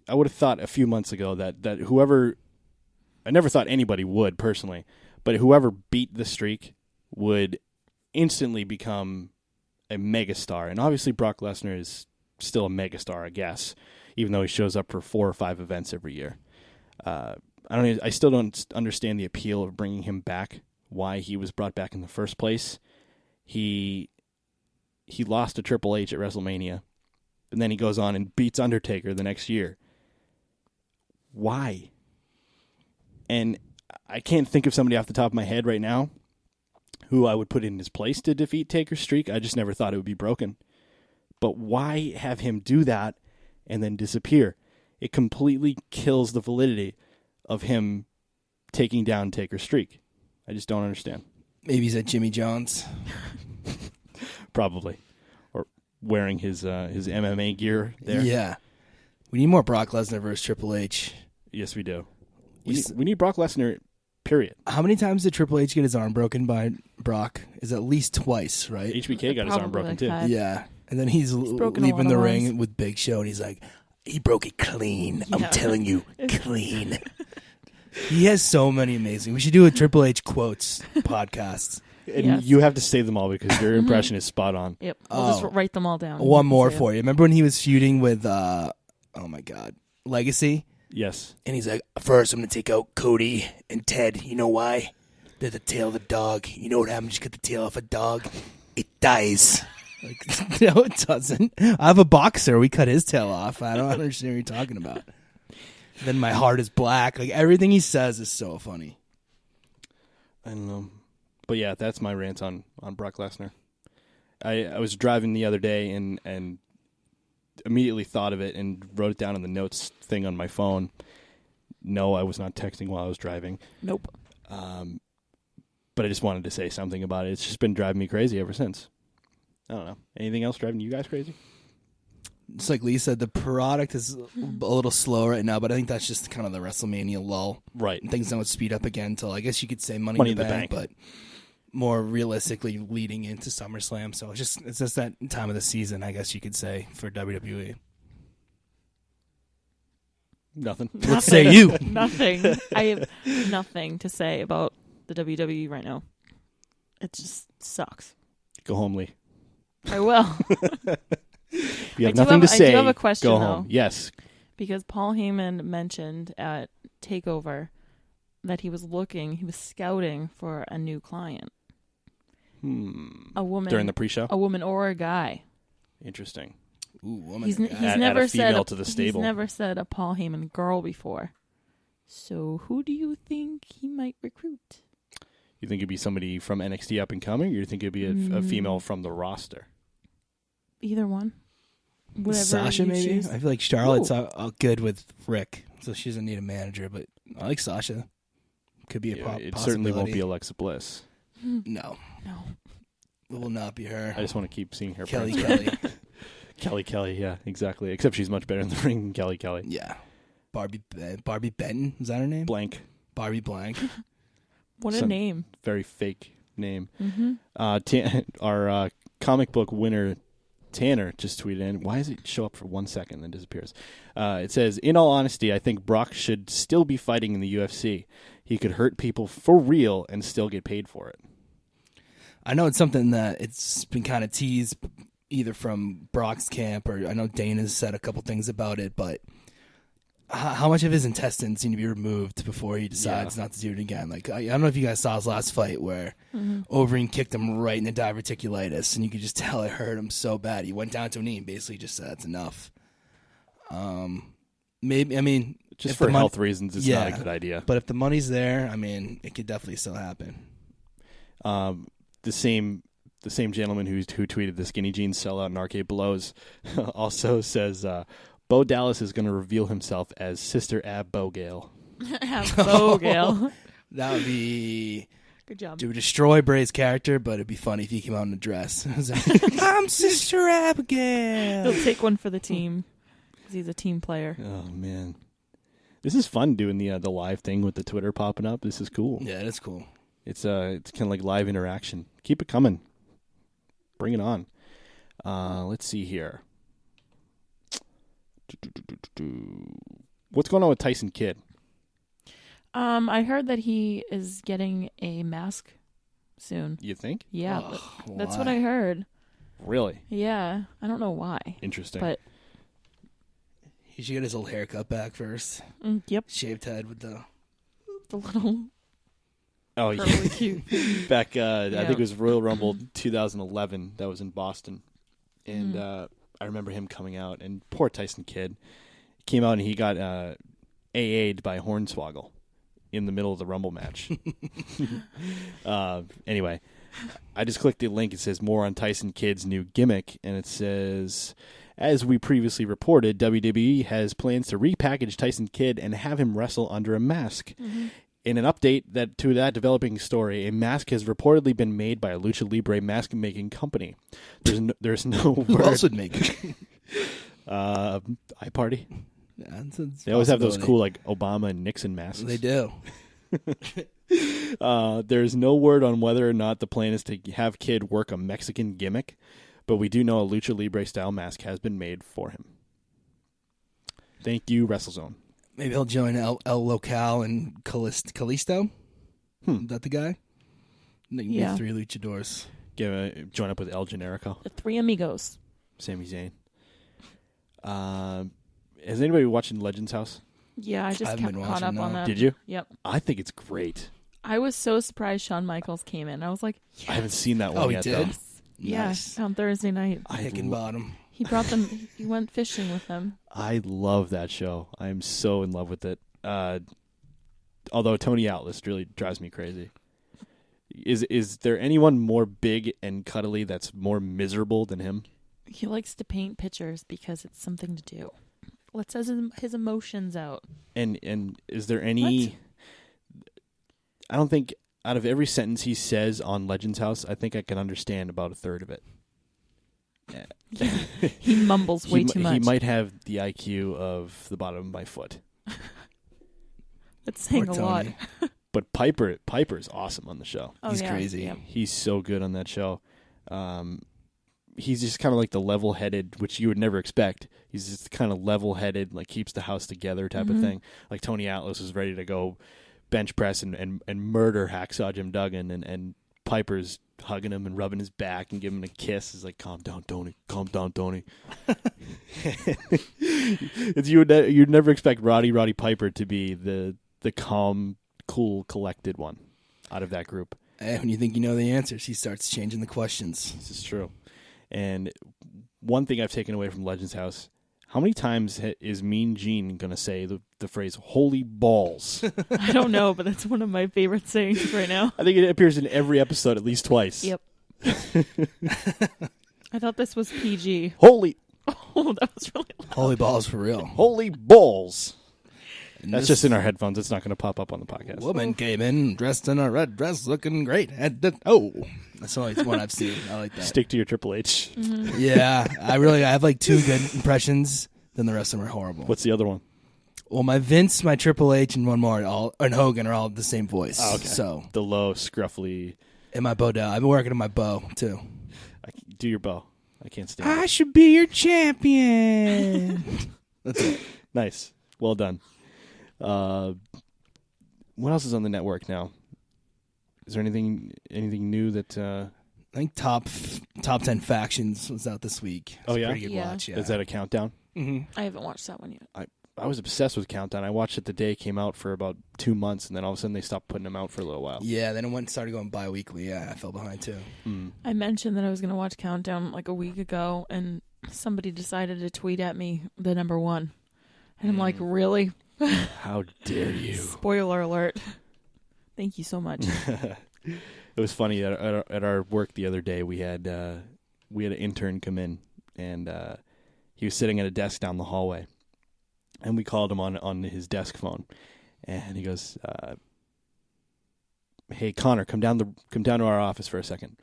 I would have thought a few months ago that whoever, I never thought anybody would personally, but whoever beat the streak would instantly become a megastar. And obviously Brock Lesnar is still a megastar, I guess, even though he shows up for 4 or 5 events every year. I still don't understand the appeal of bringing him back, why he was brought back in the first place. He lost to Triple H at WrestleMania, and then he goes on and beats Undertaker the next year. Why? And I can't think of somebody off the top of my head right now who I would put in his place to defeat Taker's streak. I just never thought it would be broken. But why have him do that and then disappear? It completely kills the validity of him taking down Taker's streak. I just don't understand. Maybe he's at Jimmy John's. Probably. Or wearing his MMA gear there. Yeah. We need more Brock Lesnar versus Triple H. Yes, we do. We need Brock Lesnar, period. How many times did Triple H get his arm broken by Brock? Is at least twice, right? HBK got his arm Probably broken, like too. 5. Yeah. And then he's broken a leaving lot the of ring arms. with Big Show, and he's like, he broke it clean. I'm Yeah. telling you, clean. He has so many amazing. We should do a Triple H quotes podcast. And Yes. you have to say them all because your impression is spot on. Yep. I'll Oh. just write them all down. One more Say for you. Remember when he was feuding with, oh my God, Legacy? Yes. And he's like, first I'm going to take out Cody and Ted. You know why? They're the tail of the dog. You know what happens? You cut the tail off a dog? It dies. Like, no, it doesn't. I have a boxer. We cut his tail off. I don't understand what you're talking about. Then my heart is black. Like, everything he says is so funny. I don't know. But yeah, that's my rant on Brock Lesnar. I was driving the other day and immediately thought of it and wrote it down in the notes thing on my phone. No, I was not texting while I was driving. Nope. But I just wanted to say something about it. It's just been driving me crazy ever since. I don't know. Anything else driving you guys crazy? It's like Lee said, the product is a little slow right now, but I think that's just kind of the WrestleMania lull. Right. And things don't speed up again until, I guess you could say Money in the Bank, but more realistically leading into SummerSlam. So it's just that time of the season, I guess you could say, for WWE. Nothing. What say you? Nothing. I have nothing to say about the WWE right now. It just sucks. Go home, Lee. I will. If you have I do nothing have- to I say, do have a question, go though. home. Yes. Because Paul Heyman mentioned at TakeOver that he was scouting for a new client. A woman. During the pre-show? A woman or a guy. Interesting. Ooh, woman. He's Add never a female said to the stable. He's never said a Paul Heyman girl before. So who do you think he might recruit? You think it'd be somebody from NXT up and coming, or you think it'd be a female from the roster? Either one. Whatever Sasha, you maybe? choose. I feel like Charlotte's all good with Rick, so she doesn't need a manager, but I like Sasha. Could be a possibility. It certainly won't be Alexa Bliss. No. No. It will not be her. I just want to keep seeing her. Kelly presence. Kelly. Kelly, yeah, exactly. Except she's much better in the ring than Kelly. Yeah. Barbie Benton, is that her name? Blank. Barbie Blank. What a Some name. Very fake name. Mm-hmm. Our comic book winner, Tanner, just tweeted in. Why does it show up for 1 second and then disappears? It says, in all honesty, I think Brock should still be fighting in the UFC. He could hurt people for real and still get paid for it. I know it's something that it's been kind of teased either from Brock's camp or I know Dana's said a couple things about it, but how much of his intestines need to be removed before he decides not to do it again? Like, I don't know if you guys saw his last fight where Overeem kicked him right in the diverticulitis, and you could just tell it hurt him so bad. He went down to a knee and basically just said, that's enough. Maybe, I mean... Just for health reasons, it's not a good idea. But if the money's there, I mean, it could definitely still happen. The same gentleman who tweeted the skinny jeans sell out in arcade blows also says Bo Dallas is going to reveal himself as Sister Ab Bogale. Bogale. That would be... Good job. It would destroy Bray's character, but it'd be funny if he came out in a dress. Like, I'm Sister Abigail. He'll take one for the team because he's a team player. Oh, man. This is fun doing the live thing with the Twitter popping up. This is cool. Yeah, that's cool. It's kind of like live interaction. Keep it coming. Bring it on. Let's see here. What's going on with Tyson Kidd? I heard that he is getting a mask soon. You think? Yeah, that's what I heard. Really? Yeah, I don't know why. Interesting. But He should get his old haircut back first. Yep, Shaved head with the little. Oh, yeah. Really cute. Back, I think it was Royal Rumble 2011. That was in Boston. And I remember him coming out. And poor Tyson Kidd came out and he got AA'd by Hornswoggle in the middle of the Rumble match. Anyway, I just clicked the link. It says more on Tyson Kidd's new gimmick. And it says, as we previously reported, WWE has plans to repackage Tyson Kidd and have him wrestle under a mask. In an update to that developing story, a mask has reportedly been made by a Lucha Libre mask-making company. There's no word. Who else would make it? iParty. Yeah, They always have those cool like Obama and Nixon masks. They do. There's no word on whether or not the plan is to have Kidd work a Mexican gimmick, but we do know a Lucha Libre-style mask has been made for him. Thank you, WrestleZone. Maybe he'll join El Local and Kalisto. Is that the guy? Yeah. 3 luchadors. Join up with El Generico. The Three Amigos. Sami Zayn. Has anybody watching Legends House? Yeah, I just haven't been caught watching, up on no. that. Did you? Yep. I think it's great. I was so surprised Shawn Michaels came in. I was like, yes. I haven't seen that one Oh, he yet, did? though. Yes, on Thursday night. Hickenbottom. He brought them. He went fishing with them. I love that show. I am so in love with it. Although Tony Atlas really drives me crazy. Is there anyone more big and cuddly that's more miserable than him? He likes to paint pictures because it's something to do. Lets his emotions out. And is there any... What? I don't think out of every sentence he says on Legends House, I think I can understand about a third of it. He mumbles way too much. He might have the IQ of the bottom of my foot. That's saying a lot. But Piper's awesome on the show. Oh, He's yeah. crazy. Yeah. He's so good on that show. He's just kind of like the level-headed, which you would never expect. He's just kind of level-headed, like keeps the house together type of thing. Like Tony Atlas is ready to go bench press and murder Hacksaw Jim Duggan, and Piper's hugging him and rubbing his back and giving him a kiss. He's like, calm down, Tony. Calm down, Tony. You'd never expect Roddy Piper to be the calm, cool, collected one out of that group. And when you think you know the answers, he starts changing the questions. This is true. And one thing I've taken away from Legends House, how many times is Mean Gene going to say the phrase, holy balls? I don't know, but that's one of my favorite sayings right now. I think it appears in every episode at least twice. Yep. I thought this was PG. Holy Oh, that was really loud. Holy balls for real. Holy balls. And That's this just in our headphones. It's not going to pop up on the podcast. woman came in dressed in a red dress, looking great. That's the only one I've seen. I like that. Stick to your Triple H. Yeah, I have like 2 good impressions. Then the rest of them are horrible. What's the other one? Well, my Vince, my Triple H, and one more, and Hogan are all the same voice. Oh, okay. So, The low, scruffly. and my bow down. I've been working on my bow too. Do your bow. I can't stand it. I should be your champion. That's it. Nice. Well done. What else is on the network now? Is there anything new that... think top 10 factions was out this week. It's Oh, yeah? a pretty good Yeah. watch. Yeah. Is that a countdown? I haven't watched that one yet. I was obsessed with Countdown. I watched it the day it came out for about 2 months, and then all of a sudden they stopped putting them out for a little while. Yeah, then it started going bi-weekly. Yeah, I fell behind too. I mentioned that I was going to watch Countdown like a week ago, and somebody decided to tweet at me the number one. And I'm like, really? How dare you? Spoiler alert. Thank you so much. It was funny at our work the other day. We had an intern come in, and he was sitting at a desk down the hallway, and we called him on his desk phone, and he goes, "Hey Connor, come down to our office for a second."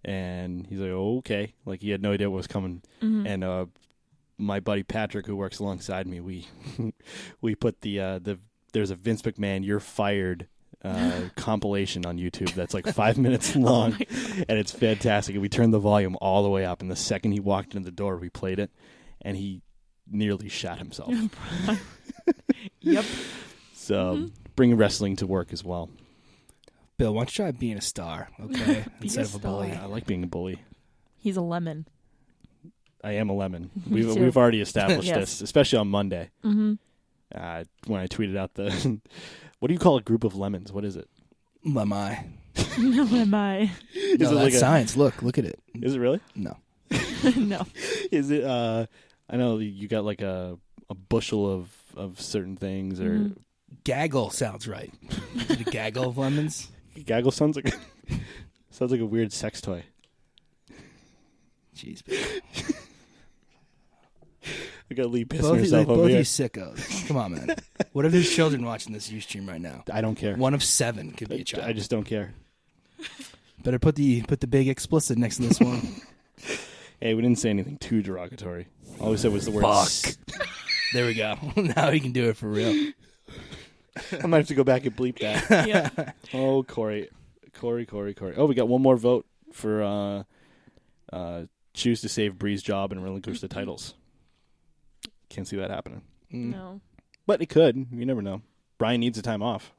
And he's like, "Oh, okay." Like he had no idea what was coming, and my buddy Patrick, who works alongside me, we put the there's a Vince McMahon "You're Fired" compilation on YouTube that's like 5 minutes long, and it's fantastic. And we turned the volume all the way up, and the second he walked into the door, we played it, and he nearly shot himself. Yep. So bringing wrestling to work as well. Bill, why don't you try being a star, okay? Instead of a star. bully. I like being a bully. He's a lemon. I am a lemon. Me too. We've already established Yes. this, especially on Monday. When I tweeted out the what do you call a group of lemons? What is it? Lemai. No, am I? Is No, it that's like science. Look at it. Is it really? No. No. Is it? I know you got like a bushel of certain things, or Gaggle sounds right. Is it a gaggle of lemons? gaggle sounds like a weird sex toy. Jeez, Bill. I got Lee pissing Both herself over you here. sickos. Come on, man. What if there's children watching this Ustream right now? I don't care. One of 7 could be a child. I just don't care. Better put the big explicit next to this one. Hey, we didn't say anything too derogatory. All we said was the word Fuck. There we go. Now we can do it for real. I might have to go back and bleep that. Yeah. Oh, Corey. Oh, we got one more vote for choose to save Bree's job and relinquish the titles. Can't see that happening. No. But it could. You never know. Brian needs a time off.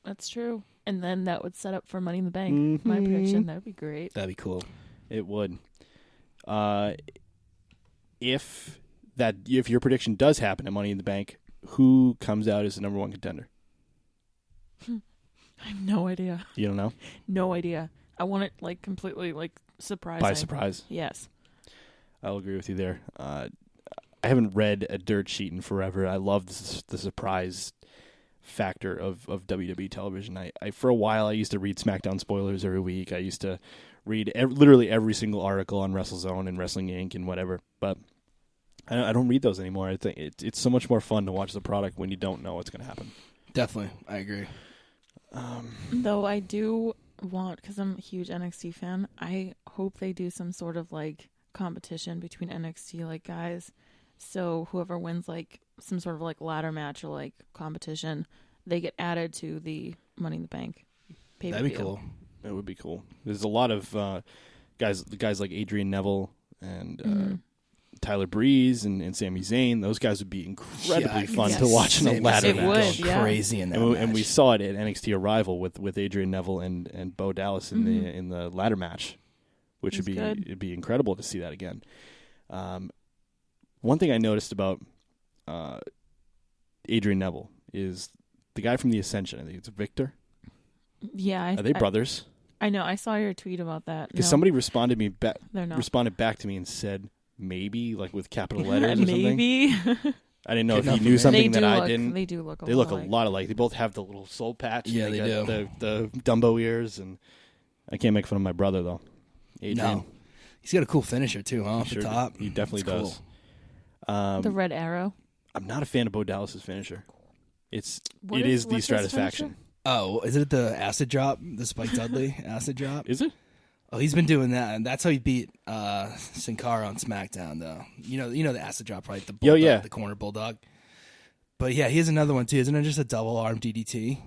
That's true. And then that would set up for Money in the Bank. My prediction. That would be great. That'd be cool. It would. If your prediction does happen at Money in the Bank, who comes out as the number one contender? I have no idea. You don't know? No idea. I want it like completely like surprising. By surprise. Yes. I'll agree with you there. I haven't read a dirt sheet in forever. I love the surprise factor of WWE television. I for a while I used to read SmackDown spoilers every week. I used to read literally every single article on WrestleZone and Wrestling Inc. and whatever. But I don't read those anymore. I think it's so much more fun to watch the product when you don't know what's going to happen. Definitely. I agree. Though I do want, because I'm a huge NXT fan, I hope they do some sort of like competition between NXT like guys. So whoever wins like some sort of like ladder match or like competition, they get added to the Money in the Bank pay-per-view. That'd be cool. It would be cool. There's a lot of guys like Adrian Neville and Tyler Breeze and Sami Zayn. Those guys would be incredibly fun to watch in a ladder It match. would, Going yeah. crazy in that And we match. saw it at NXT Arrival with Adrian Neville and Bo Dallas in the ladder match, which would be good. it'd be incredible to see that again. One thing I noticed about Adrian Neville is the guy from the Ascension. I think it's Victor. Yeah. Are they brothers? I know. I saw your tweet about that. Because No, somebody responded they're not. back to me and said maybe, like with capital letters or something. Maybe. I didn't know Good if he enough knew for me. something that I didn't. They do look. They look a alike. lot alike. They both have the little soul patch. Yeah, and they got do. The Dumbo ears, and I can't make fun of my brother though. Adrian. No. He's got a cool finisher too, huh? Off Sure the top. He definitely It's does. cool. The Red Arrow. I'm not a fan of Bo Dallas's finisher. It What is the what's his Stratisfaction. finisher? Oh, is it the acid drop? The Spike Dudley acid drop? Is it? Oh, he's been doing that, and that's how he beat Sin Cara on SmackDown, though. You know the acid drop, right? The bulldog, yeah. the corner bulldog. But yeah, he has another one too. Isn't it just a double arm DDT?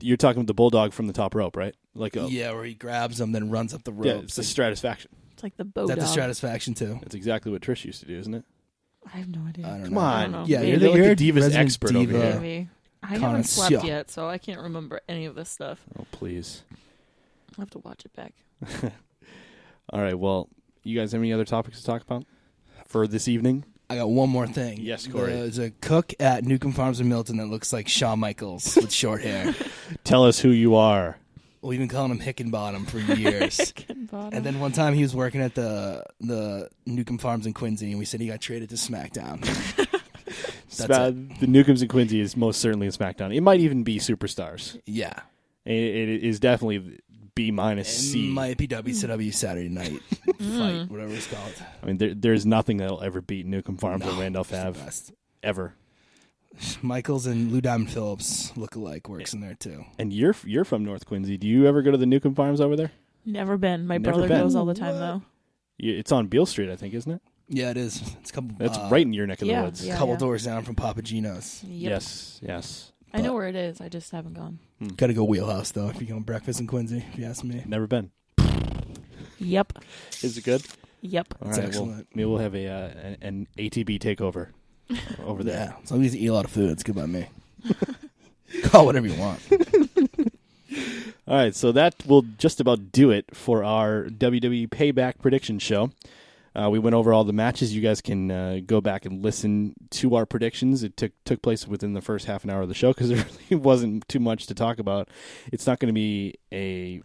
You're talking about the bulldog from the top rope, right? Like Yeah, where he grabs him, then runs up the yeah, rope. it's the Stratisfaction. It's like the bow That's dog. the Stratisfaction too. That's exactly what Trish used to do, isn't it? I have no idea. I don't Come know. I on, don't know. Yeah, Maybe. you're You're like the the Divas resident expert over diva. here. Maybe. I haven't slept Connoisseur. yet, so I can't remember any of this stuff. Oh please. I'll have to watch it back. All right. Well, you guys have any other topics to talk about for this evening? I got one more thing. Yes, Corey. There's a cook at Newcomb Farms in Milton that looks like Shawn Michaels with short hair. Tell us who you are. We've been calling him Hickenbottom for years. And then one time he was working at the Newcomb Farms in Quincy, and we said he got traded to SmackDown. The Newcombs and Quincy is most certainly in SmackDown. It might even be Superstars. Yeah. It is definitely B minus C. It might be WCW Saturday Night Fight, whatever it's called. I mean, there's nothing that'll ever beat Newcomb Farms or Randolph it's the Ave. best. Ever. Michaels and Lou Diamond Phillips look-alike works in there, too. And you're from North Quincy. Do you ever go to the Newcomb Farms over there? Never been. My Never brother been. goes all the time, though. It's on Beale Street, I think, isn't it? Yeah, it is. It's a couple. That's right in your neck of the yeah, woods. yeah. Couple doors down from Papa Gino's. Yep. Yes. I know where it is. I just haven't gone. Got to go Wheelhouse though if you're going breakfast in Quincy. If you ask me. Never been. Yep. Is it good? Yep. All It's right, excellent. Well, maybe we'll have an ATB takeover over there. Yeah, as long as you eat a lot of food, it's good by me. Call whatever you want. All right, so that will just about do it for our WWE Payback prediction show. We went over all the matches. You guys can go back and listen to our predictions. It took place within the first half an hour of the show because there really wasn't too much to talk about. It's not going to be a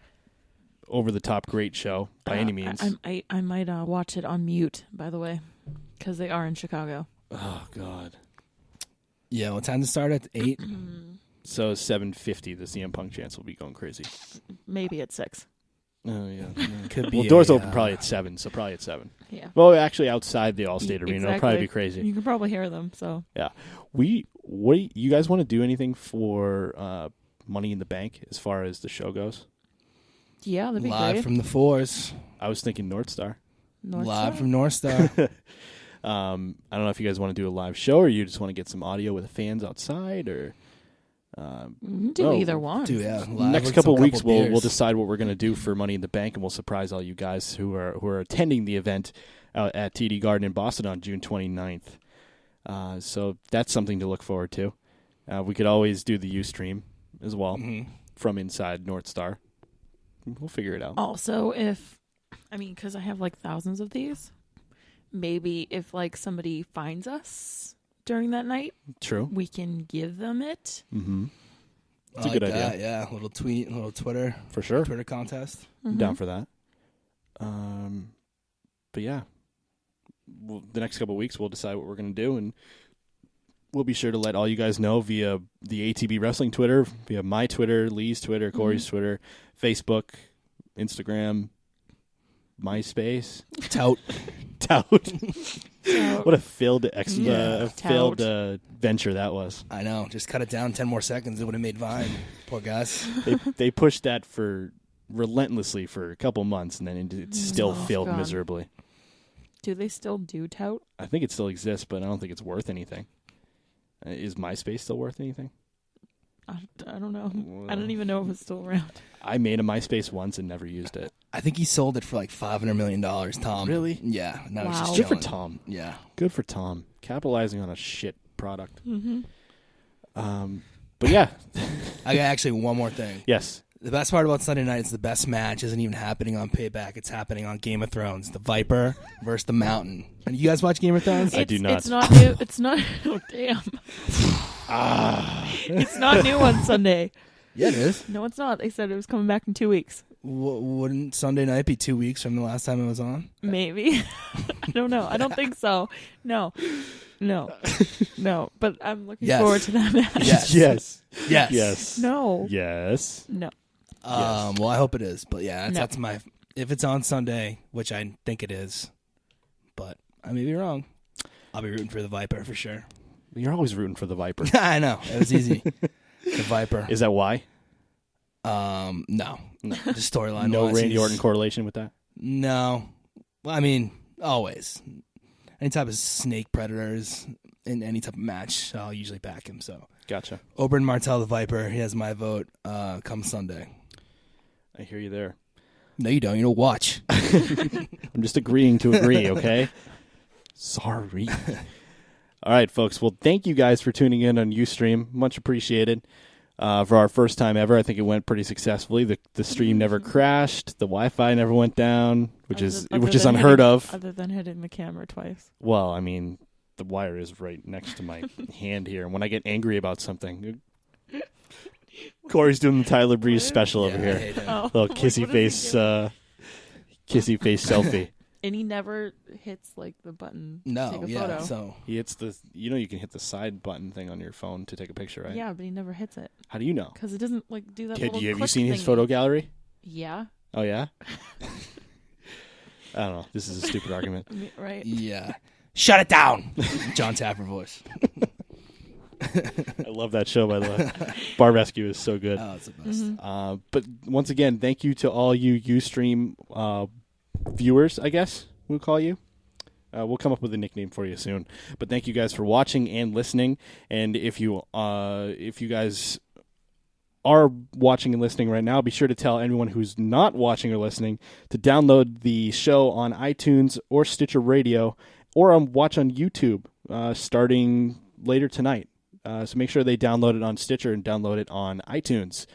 over-the-top great show by any means. I might watch it on mute, by the way, because they are in Chicago. Oh, God. Yeah, what time to start at 8? So 7:50, the CM Punk chance will be going crazy. Maybe at 6. Oh, yeah. Could be. Well, doors open probably at 7, so probably at 7. Yeah. Well, actually, outside the Allstate Arena, Exactly. it'll probably be crazy. You can probably hear them. So Yeah. You guys want to do anything for Money in the Bank as far as the show goes? yeah, that'd be Live great. from the Fours. I was thinking North Star. North Live Star? from North Star. I don't know if you guys want to do a live show or you just want to get some audio with the fans outside or You can do either one. Live next with couple some weeks we'll beers. decide what we're going to do for Money in the Bank, and we'll surprise all you guys who are attending the event at TD Garden in Boston on June 29th. So that's something to look forward to. We could always do the Ustream as well from inside North Star. We'll figure it out. Also, because I have like thousands of these, maybe if like somebody finds us during that night, True. we can give them it. Mm-hmm. That's I a good like idea. that, yeah, a little tweet, a little Twitter. For sure. Twitter contest. I'm down for that. But yeah, the next couple of weeks we'll decide what we're going to do, and we'll be sure to let all you guys know via the ATB Wrestling Twitter, via my Twitter, Lee's Twitter, Corey's Twitter, Facebook, Instagram, MySpace. Tout. Tout. What a failed Tout. venture that was. I know. Just cut it down 10 more seconds. It would have made Vine. Poor guys. They pushed that for relentlessly for a couple months, and then it still failed God. miserably. Do they still do tout? I think it still exists, but I don't think it's worth anything. Is MySpace still worth anything? I don't know. I don't even know if it's still around. I made a MySpace once and never used it. I think he sold it for like $500 million, Tom. Really? Yeah. Now it's Wow. just Good for chilling. Tom. Yeah. Good for Tom. Capitalizing on a shit product. Mm-hmm. But yeah. I got actually one more thing. Yes. The best part about Sunday night is the best match isn't even happening on Payback. It's happening on Game of Thrones. The Viper versus the Mountain. And you guys watch Game of Thrones? I do not. It's not new. It's not. Oh damn. It's not new on Sunday. Yeah, it is. No, it's not. They said it was coming back in 2 weeks. Wouldn't Sunday night be 2 weeks from the last time it was on? Maybe. I don't know. I don't think so. No. But I'm looking Yes. forward to that match. Yes. Yes. Yes. Yes. No. Yes. No. Well, I hope it is. But yeah, No. that's my. If it's on Sunday, which I think it is, but I may be wrong. I'll be rooting for the Viper for sure. You're always rooting for the Viper. I know. It was easy. The Viper. Is that why? No. Just storyline. No wise, Randy he's- Orton correlation with that? No. Well, I mean, always. Any type of snake predators in any type of match, I'll usually back him. So Gotcha. Oberyn Martell, the Viper, he has my vote come Sunday. I hear you there. No, you don't. You don't watch. I'm just agreeing to agree, okay? Sorry. All right, folks. Well, thank you guys for tuning in on Ustream. Much appreciated. for our first time ever. I think it went pretty successfully. The stream never crashed. The Wi-Fi never went down, which is unheard of. Other than hitting the camera twice. Well, I mean, the wire is right next to my hand here, and when I get angry about something, Corey's doing the Tyler Breeze special over here. Little kissy face, kissy face selfie. And he never hits like the button to take a photo. So He hits the. You can hit the side button thing on your phone to take a picture, right? Yeah, but he never hits it How do you know? because it doesn't like do that. Have little you click seen his thingy. photo gallery? Yeah. Oh yeah. I don't know. This is a stupid argument. Right. yeah, shut it down, John Tapper voice. I love that show, by the way. Bar Rescue is so good. Oh, it's the best. But once again, thank you to all you Ustream viewers, I guess we'll call you. We'll come up with a nickname for you soon. But thank you guys for watching and listening. And if you guys are watching and listening right now, be sure to tell anyone who's not watching or listening to download the show on iTunes or Stitcher Radio or watch on YouTube starting later tonight. So make sure they download it on Stitcher and download it on iTunes.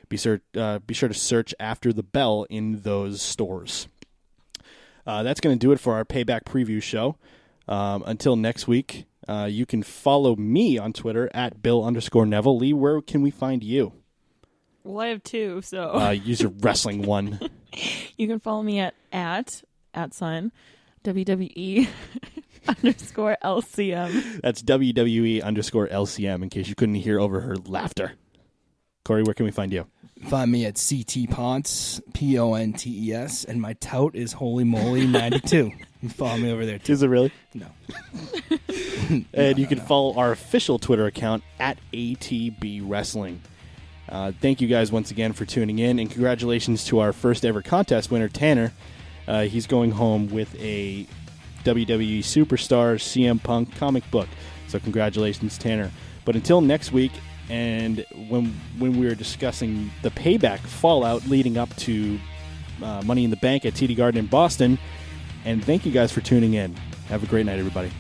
Be sure to search After the Bell in those stores. That's going to do it for our Payback preview show. Until next week, you can follow me on Twitter at Bill_Neville. Lee, where can we find you? Well, I have two, so Use your wrestling one. you can follow me at WWE _LCM. That's WWE_LCM, in case you couldn't hear over her laughter. Corey, where can we find you? Find me at CT Pontes, Pontes, and my tout is Holy Moly 92. You can follow me over there too. Is it really? No. And you can follow our official Twitter account at ATBWrestling. Thank you guys once again for tuning in, and congratulations to our first ever contest winner, Tanner. He's going home with a WWE Superstar CM Punk comic book. So congratulations, Tanner. But until next week, and when we were discussing the Payback fallout leading up to Money in the Bank at TD Garden in Boston, and thank you guys for tuning in. Have a great night, everybody.